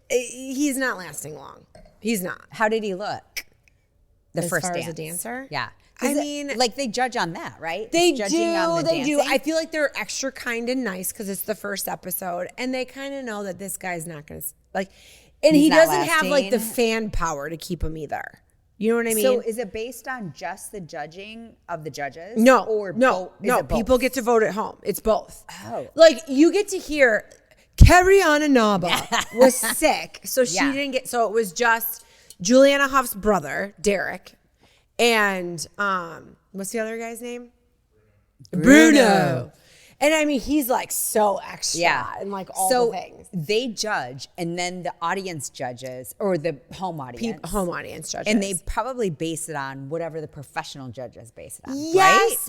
He's not lasting long. He's not. How did he look? The As first far dance. as a dancer? Yeah. I Is it- mean- like they judge on that, right? They It's judging do. on the They do. dancing? I feel like they're extra kind and nice because it's the first episode, and they kind of know that this guy's not going to like. And He's he not doesn't have like the lasting. fan power to keep him either. You know what I mean? So is it based on just the judging of the judges? No, Or no, is no. it both? People get to vote at home. It's both. Oh. Like you get to hear Carriana Naba was sick, so she Yeah. didn't get. So it was just Juliana Hoff's brother, Derek, and what's the other guy's name? Bruno. And I mean, he's like so extra and like all so the things. they judge, and then the audience judges, or the home audience. Home audience judges. And they probably base it on whatever the professional judges base it on. Yes,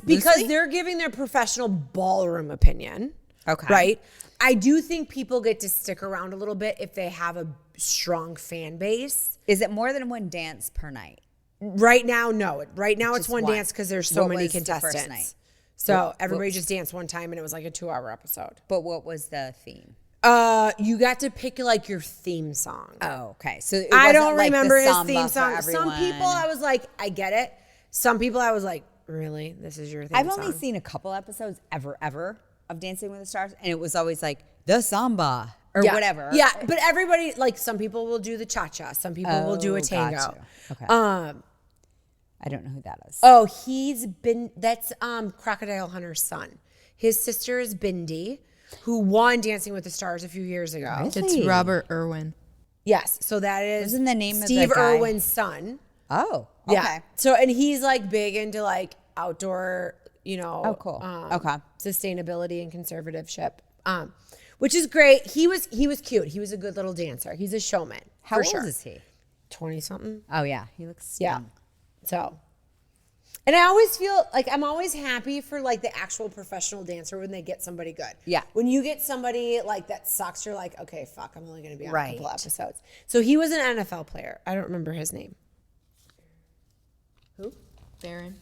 right? because Loosely? they're giving their professional ballroom opinion. Okay. Right? I do think people get to stick around a little bit if they have a strong fan base. Is it more than one dance per night? Right now, no. Right now, it's Just one one. dance because there's so What many was the first contestants. night? So everybody just danced one time and it was like a 2-hour episode. But what was the theme? You got to pick like your theme song. Oh, okay. So it I wasn't don't like the remember his samba theme for song. Some everyone. people I was like, I get it. Some people I was like, really? This is your theme I've song? only seen a couple episodes ever of Dancing with the Stars, and it was always like the samba or whatever. Yeah, but everybody, like some people will do the cha-cha. Some people will do a tango. Gotcha. Okay. I don't know who that is. Oh, that's Crocodile Hunter's son. His sister is Bindi, who won Dancing with the Stars a few years ago. Really? It's Robert Irwin. Yes, so that is Wasn't the name of the Steve guy? Irwin's son. Oh, okay. Yeah. So and he's like big into like outdoor, Oh, cool. Okay. sustainability and conservativeship. Which is great. He was cute. He was a good little dancer. He's a showman. How for old sure. is he? 20 something. Oh, yeah. He looks Yeah. young. So, and I always feel like I'm always happy for like the actual professional dancer when they get somebody good. Yeah. When you get somebody like that sucks, you're like, okay, fuck, I'm only going to be on a couple Right. episodes. So he was an NFL player. I don't remember his name. Who? Baron.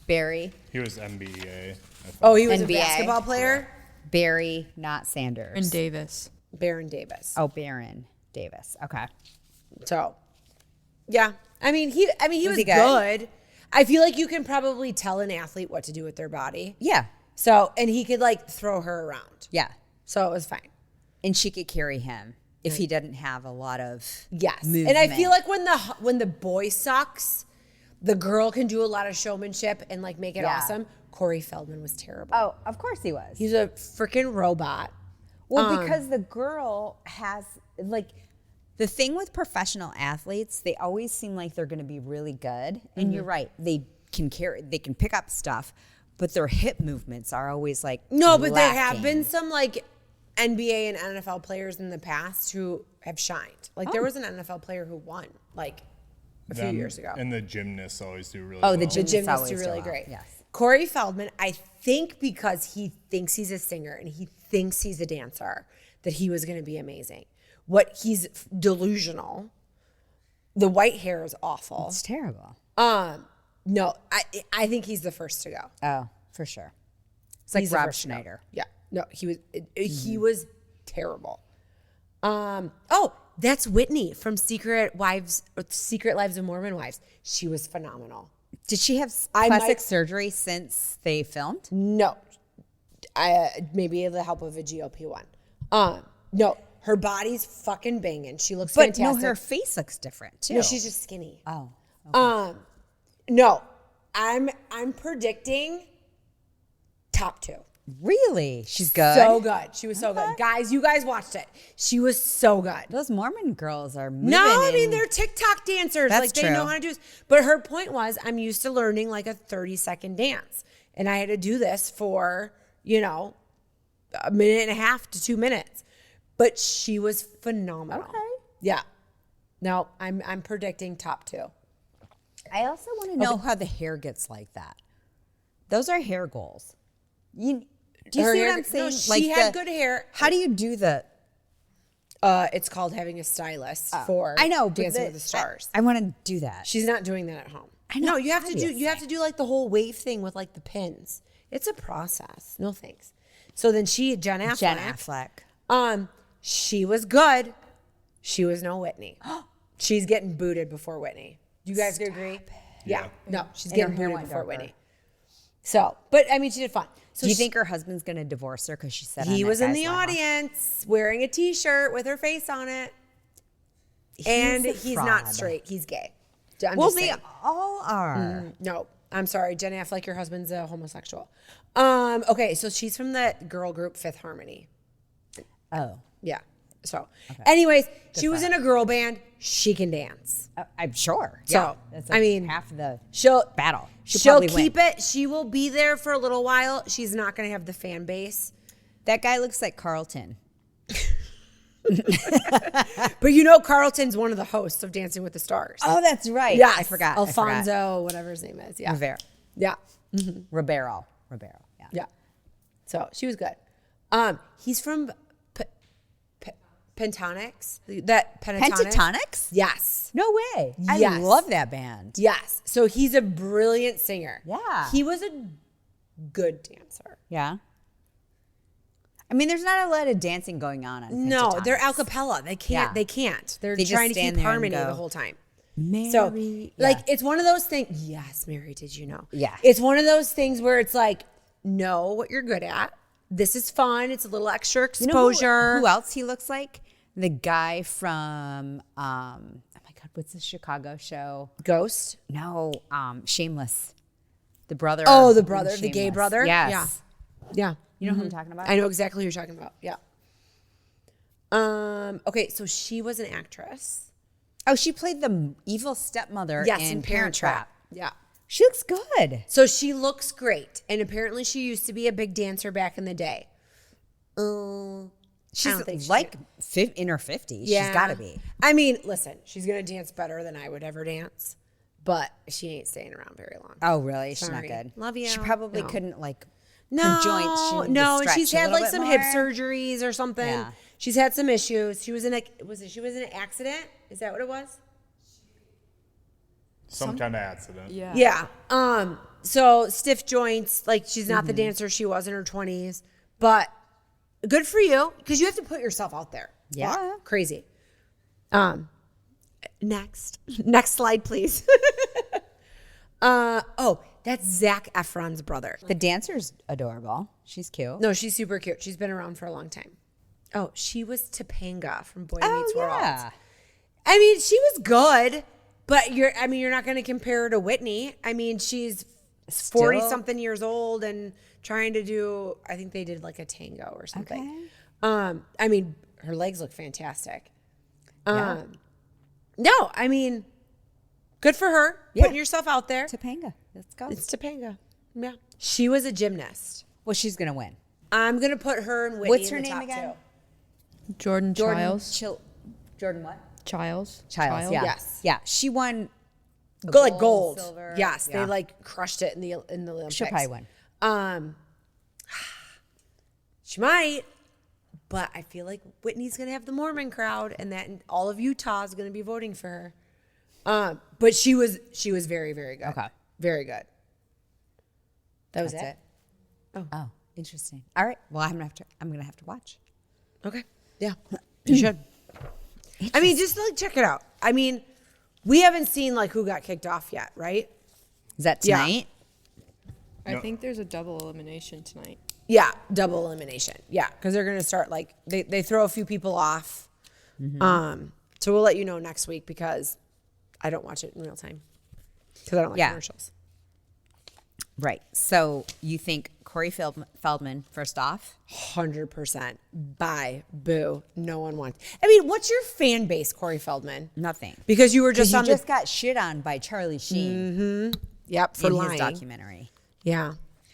Barry. He was NBA. I thought. Oh, he was NBA. a basketball player? Barry, not Sanders. And Davis. Baron Davis. Oh, Baron Davis. Okay. So, yeah. I mean, he was he good. good? I feel like you can probably tell an athlete what to do with their body. Yeah. So, and he could like throw her around. Yeah. So it was fine. And she could carry him if he didn't have a lot of movement. And I feel like when the boy sucks, the girl can do a lot of showmanship and like make it awesome. Corey Feldman was terrible. Oh, of course he was. He's a freaking robot. Well, because the girl has like the thing with professional athletes, they always seem like they're going to be really good. And you're right, they can pick up stuff, but their hip movements are always like No, but there lacking. have been some like NBA and NFL players in the past who have shined. Like there was an NFL player who won like a few years ago. And the gymnasts always do really Oh, well. the The gymnasts gymnasts always do really well. great. Yes. Corey Feldman, I think because he thinks he's a singer and he thinks he's a dancer, that he was going to be amazing. He's delusional. The white hair is awful. It's terrible. No, I think he's the first to go. Oh, for sure. It's like He's the Rob first to go. Schneider. Yeah. No, he was terrible. Oh, that's Whitney from Secret Lives of Mormon Wives. She was phenomenal. Did she have I plastic might- surgery since they filmed? No, maybe the help of a GLP-1. No, her body's fucking banging. She looks But fantastic. no, her face looks different too. No, she's just skinny. Oh. No, I'm predicting top 2. Really? She's good? So good. She was so good. Guys, you guys watched it. She was so good. Those Mormon girls are moving. No, I mean, in- they're TikTok dancers. That's like, they true. know how to do this. But her point was, I'm used to learning like a 30-second dance. And I had to do this for, a minute and a half to 2 minutes. But she was phenomenal. Okay. Yeah. No, I'm predicting top 2. I also want to know how the hair gets like that. Those are hair goals. Do you Her see hair- what I'm saying? No, she had good hair. How do you do the? It's called having a stylist for I know, but Dancing with the Stars. I want to do that. She's not doing that at home. I know, No, you have to obviously. do like the whole wave thing with like the pins. It's a process. No thanks. So then Jen Affleck. Jen Affleck. She was good. She was no Whitney. She's getting booted before Whitney. You guys agree? Yeah. No, she's And her getting hair booted went before darker. Whitney. So, but I mean, she did fine. So Do you think her husband's going to divorce her because she said he on was that in guy's the Limo? audience wearing a T-shirt with her face on it, and a he's not fraud. straight. He's gay. I'm Well, just they saying. all are. No, I'm sorry, Jen Affleck, your husband's a homosexual. Okay, so she's from the girl group Fifth Harmony. Oh, Yeah. So, anyways, she was in a girl band. She can dance. I'm sure. So, Yeah. That's I mean, half the She'll battle. She'll probably keep win. it. She will be there for a little while. She's not going to have the fan base. That guy looks like Carlton. But Carlton's one of the hosts of Dancing with the Stars. Oh, that's right. Yeah, I forgot. Alfonso, whatever his name is. Yeah. Rivera. Yeah. Ribeiro. Yeah. Yeah. So she was good. He's from Pentatonics. That Pentatonics? Yes. No way. I Yes. love that band. Yes. So he's a brilliant singer. Yeah. He was a good dancer. Yeah. I mean, there's not a lot of dancing going on. No, they're a Pentatonics. cappella. They can't. Yeah. They can't. They're They just trying to stand keep there and harmony go, the whole time. Mary. So, yeah. it's one of those things. Yes, Mary, did you know? Yeah. It's one of those things where it's like, know what you're good at. This is fun. It's a little extra You know exposure. who else he looks like? The guy from, oh my God, what's the Chicago show? Ghost? No, Shameless. The brother. Oh, the in brother, the gay Shameless. brother? Yes. Yeah. You know who I'm talking about? I know exactly who you're talking about. Yeah. Okay, so she was an actress. Oh, she played the evil stepmother Yes, in Parent Trap. Yeah. She looks good. So she looks great. And apparently she used to be a big dancer back in the day. She's don't think she like in her 50s. Yeah. She's got to be. I mean, listen, she's going to dance better than I would ever dance, but she ain't staying around very long. Oh, really? She's Sorry. not good. Love you. She probably No. couldn't her No, joints. She needed to no, and stretch she's a had little like bit some hip more. surgeries or something. Yeah. She's had some issues. She was in she was in an accident? Is that what it was? Some kind of accident. Yeah. Yeah. So stiff joints, like she's not the dancer she was in her 20s, but good for you because you have to put yourself out there. Yeah. Wow, crazy. Next slide, please. That's Zac Efron's brother. The dancer's adorable. She's cute. No, she's super cute. She's been around for a long time. Oh, she was Topanga from Boy Oh, Meets World. yeah. I mean, she was good, but you're not going to compare her to Whitney. I mean, she's 40 something years old and trying to do, I think they did like a tango or something. Okay. I mean, her legs look fantastic. Yeah. No, I mean, good for her. Yeah. Putting yourself out there. Topanga. Let's go. It's Topanga. Yeah. She was a gymnast. Well, she's going to win. I'm going to put her and Whitney What's in her the name top again? two. Jordan Childs. Jordan what? Childs. Childs, yeah. Yes. Yeah. She won Like gold. silver. Yes, Yeah. they like crushed it in the Olympics. She'll probably win. She might, but I feel like Whitney's gonna have the Mormon crowd, and that all of Utah is gonna be voting for her. But she was very, very good. Okay. Very good. That was That's it. Oh, interesting. All right. Well, I'm gonna have to watch. Okay. Yeah, you should. I mean, just like check it out. I mean, we haven't seen like who got kicked off yet, right? Is that Yeah. tonight? I think there's a double elimination tonight. Yeah, double elimination. Yeah, because they're gonna start like they throw a few people off. So we'll let you know next week because I don't watch it in real time because I don't like Yeah. commercials. Right. So you think Corey Feldman first off? 100%. Bye. Boo. No one wants. I mean, what's your fan base, Corey Feldman? Nothing. Because you were just You on just got shit on by Charlie Sheen yep for in lying. his documentary. Yeah,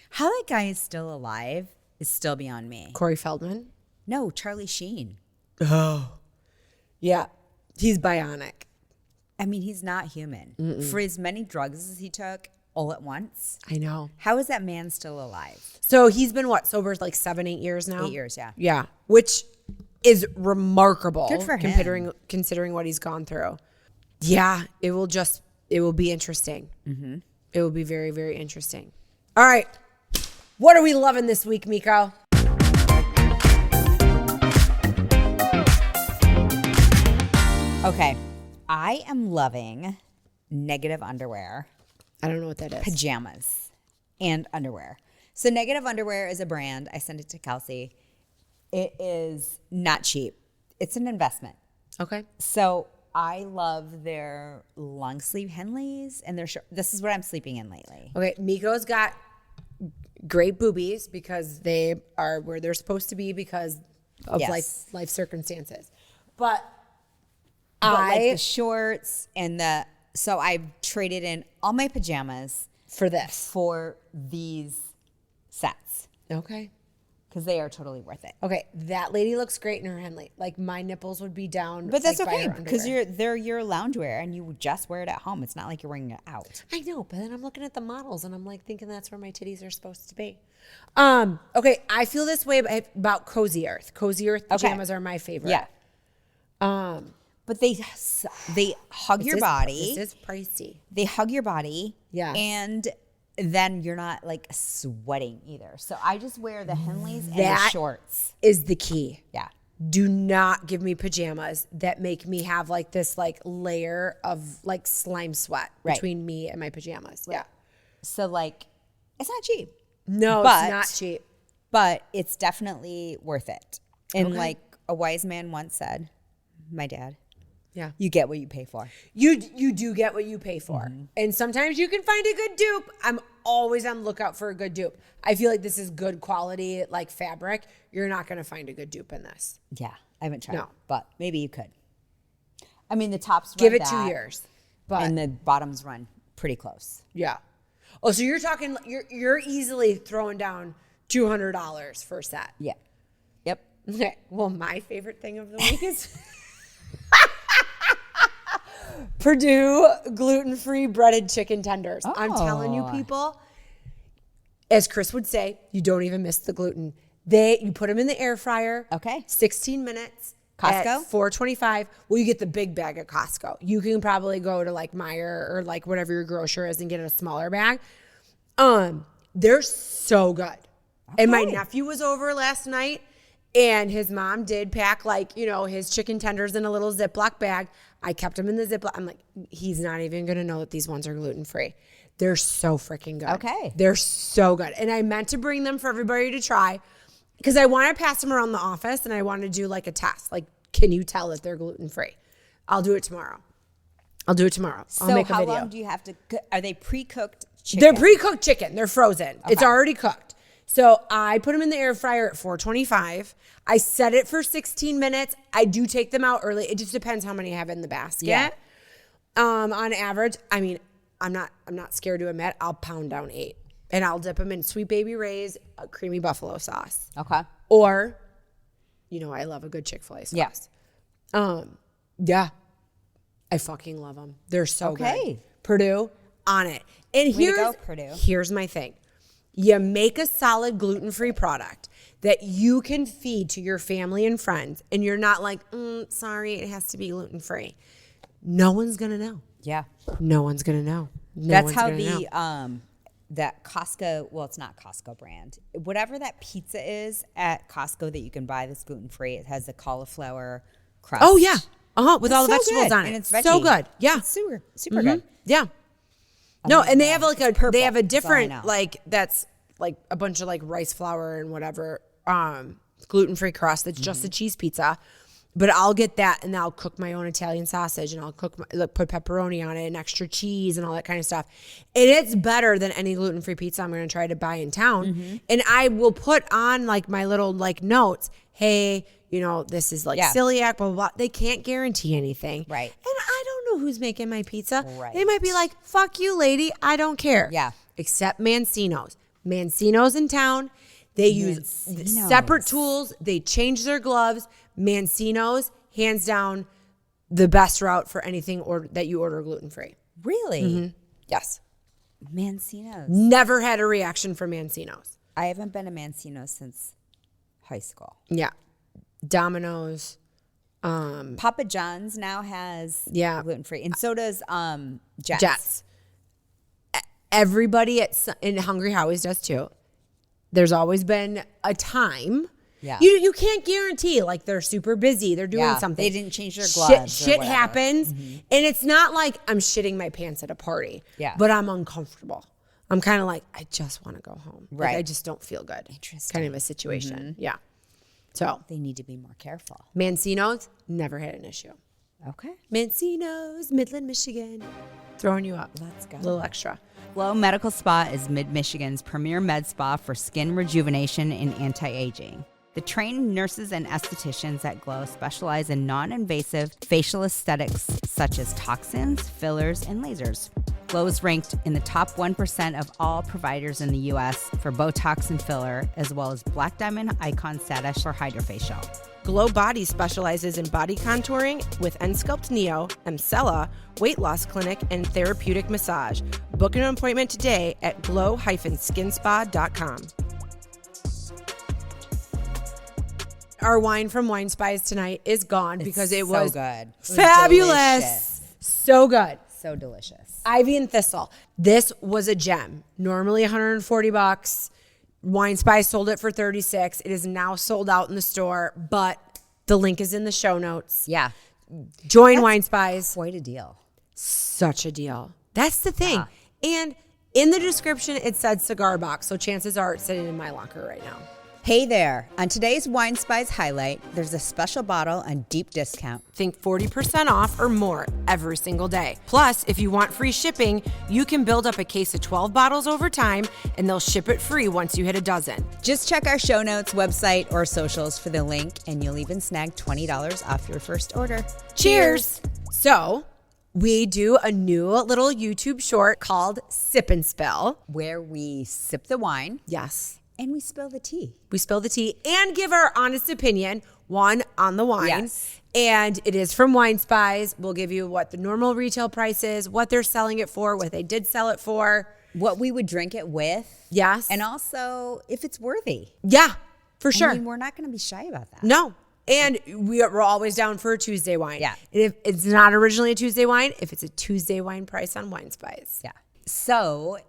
How that guy is still alive is still beyond me. Corey Feldman. No, Charlie Sheen. Yeah, he's bionic. I mean, he's not human. For as many drugs as he took all at once, I know. how is that man still alive? So he's been what sober like 7-8 years now. 8 years, yeah. Yeah, which is remarkable. Good for him. Considering what he's gone through. Yeah, it will be interesting. Mm-hmm. It will be very, very interesting. All right, what are we loving this week, Meko? Okay, I am loving Negative underwear, I don't know what that is. pajamas, and underwear. So Negative underwear is a brand. I sent it to Kelsey. It is not cheap. It's an investment. Okay. So I love their long sleeve Henleys and their short. This is what I'm sleeping in lately. Okay, Meko's got great boobies because they are where they're supposed to be because of Yes. life circumstances. But But like the shorts and so I've traded in all my pajamas for this. for these sets Okay. because they are totally worth it. Okay, that lady looks great in her Henley. Like my nipples would be down. But that's like, by okay her because underwear. they're your loungewear and you just wear it at home. It's not like you're wearing it out. I know, but then I'm looking at the models and I'm like thinking that's where my titties are supposed to be. Okay, I feel this way about Cozy Earth. Cozy Earth pajamas are my favorite. Yeah. But they hug your body. This is pricey. They hug your body. Yes. And then you're not like sweating either. So I just wear the Henleys and the That shorts. is the key. Yeah. Do not give me pajamas that make me have like this like layer of like slime sweat Right. between me and my pajamas. Yeah. So like, it's not cheap. No, But- it's not cheap. But it's definitely worth it. And Okay. like a wise man once said, my dad, Yeah. you get what you pay for. You do get what you pay for. Mm-hmm. And sometimes you can find a good dupe. I'm always on the lookout for a good dupe. I feel like this is good quality like fabric. You're not going to find a good dupe in this. Yeah. I haven't tried, No. but maybe you could. I mean, the tops Give run it 2 that, years. But and the bottoms run pretty close. yeah. Oh, so you're talking you're easily throwing down $200 for a set. Yeah. Yep. Okay. Well, my favorite thing of the week is Purdue gluten-free breaded chicken tenders. I'm telling you, Oh. people, as Chris would say, you don't even miss the gluten. You put them in the air fryer. Okay. 16 minutes. Costco? At $4.25. Well, you get the big bag at Costco. You can probably go to like Meijer or like whatever your grocer is and get a smaller bag. They're so good. And my nephew was over last night and his mom did pack like, his chicken tenders in a little Ziploc bag. I kept them in the Ziploc. I'm like, he's not even going to know that these ones are gluten-free. They're so freaking good. Okay. They're so good. And I meant to bring them for everybody to try because I want to pass them around the office and I want to do like a test. Like, can you tell that they're gluten-free? I'll do it tomorrow. I'll make a video. How long do you have to cook? Are they pre-cooked chicken? They're pre-cooked chicken. They're frozen. It's already cooked. So I put them in the air fryer at 425. I set it for 16 minutes. I do take them out early. It just depends how many I have in the basket. Yeah. On average, I mean, I'm not scared to admit, I'll pound down 8. And I'll dip them in Sweet Baby Ray's creamy buffalo sauce. Okay. Or, I love a good Chick-fil-A sauce. Yes. Yeah. I fucking love them. They're so good. Okay. Purdue, on it. And Way to go, Purdue. here's my thing. You make a solid gluten-free product that you can feed to your family and friends, and you're not like, sorry, it has to be gluten-free. No one's going to know. Yeah. No one's going to know. That's how that Costco, well, it's not Costco brand. Whatever that pizza is at Costco that you can buy that's gluten-free, it has the cauliflower crust. Oh, yeah. With all the so vegetables good. on it. And it's veggie. So good. Yeah. It's super good. Yeah. No, and they have purple. they have a That's all I different know. that's like a bunch of like rice flour and whatever gluten-free crust that's just a cheese pizza. But I'll get that and I'll cook my own Italian sausage and I'll put pepperoni on it and extra cheese and all that kind of stuff. And it's better than any gluten-free pizza I'm going to try to buy in town. And I will put on like my little like notes, hey, this is like celiac, blah, blah, blah. They can't guarantee anything. Right. And I don't know who's making my pizza. Right. They might be like, fuck you, lady. I don't care. Yeah. Except Mancino's. Mancino's in town. They use separate tools. They change their gloves. Mancino's, hands down, the best route for anything that you order gluten-free. Really? Yes. Mancino's. Never had a reaction from Mancino's. I haven't been to Mancino's since high school. Yeah. Domino's. Papa John's now has gluten-free. And so does Jets. Everybody in Hungry Howie's does too. There's always been a time. Yeah. You can't guarantee, like they're super busy. They're doing something. They didn't change their gloves. Shit happens. And it's not like I'm shitting my pants at a party. Yeah. But I'm uncomfortable. I'm kind of like, I just want to go home. Right. Like, I just don't feel good. Interesting. Kind of a situation. Yeah. So They need to be more careful. Mancino's, never had an issue. Okay. Mancino's, Midland, Michigan. Throwing you up. Let's go. A little extra. Glow Medical Spa is Mid-Michigan's premier med spa for skin rejuvenation and anti-aging. The trained nurses and estheticians at Glow specialize in non-invasive facial aesthetics such as toxins, fillers, and lasers. Glow is ranked in the top 1% of all providers in the U.S. for Botox and filler, as well as Black Diamond Icon status for Hydrofacial. Glow Body specializes in body contouring with Ensculpt Neo, Emcella, weight loss clinic, and therapeutic massage. Book an appointment today at glow-skinspa.com. Our wine from Wine Spies tonight is gone because it was good. fabulous. Delicious. So good. So delicious. Ivy and Thistle. This was a gem. Normally $140. Wine Spies sold it for $36. It is now sold out in the store, but the link is in the show notes. Yeah. Join Wine Spies. Quite a deal. Such a deal. That's the thing. And in the description, it said cigar box, so chances are it's sitting in my locker right now. Hey there. On today's Wine Spies highlight, there's a special bottle on deep discount. Think 40% off or more every single day. Plus, if you want free shipping, you can build up a case of 12 bottles over time, and they'll ship it free once you hit a dozen. Just check our show notes, website, or socials for the link, and you'll even snag $20 off your first order. Cheers! So, we do a new little YouTube short called Sip and Spill. Where we sip the wine Yes. and we spill the tea. We spill the tea and give our honest opinion, one, on the wine. Yes. And it is from Wine Spies. We'll give you what the normal retail price is, what they're selling it for, what they did sell it for. What we would drink it with. Yes. And also if it's worthy. Yeah, for sure. I mean, we're not going to be shy about that. No. And we're always down for a Tuesday wine. Yeah. If it's not originally a Tuesday wine, if it's a Tuesday wine price on Wine Spies. Yeah. So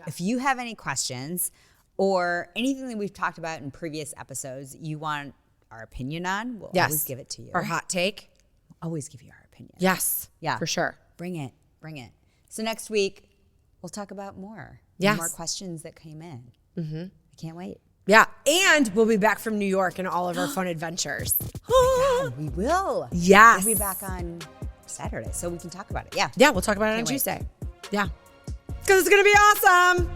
if you have any questions or anything that we've talked about in previous episodes you want our opinion on, we'll always give it to you. Our hot take. Always give you our opinion. Yes. Yeah. For sure. Bring it. Bring it. So next week, we'll talk about more. Yes. More questions that came in. Mm-hmm. I can't wait. Yeah, and we'll be back from New York and all of our fun adventures. God, we will. Yes. We'll be back on Saturday, so we can talk about it. Yeah. Yeah, we'll talk about it on Can't wait. Tuesday. Yeah. Because it's going to be awesome.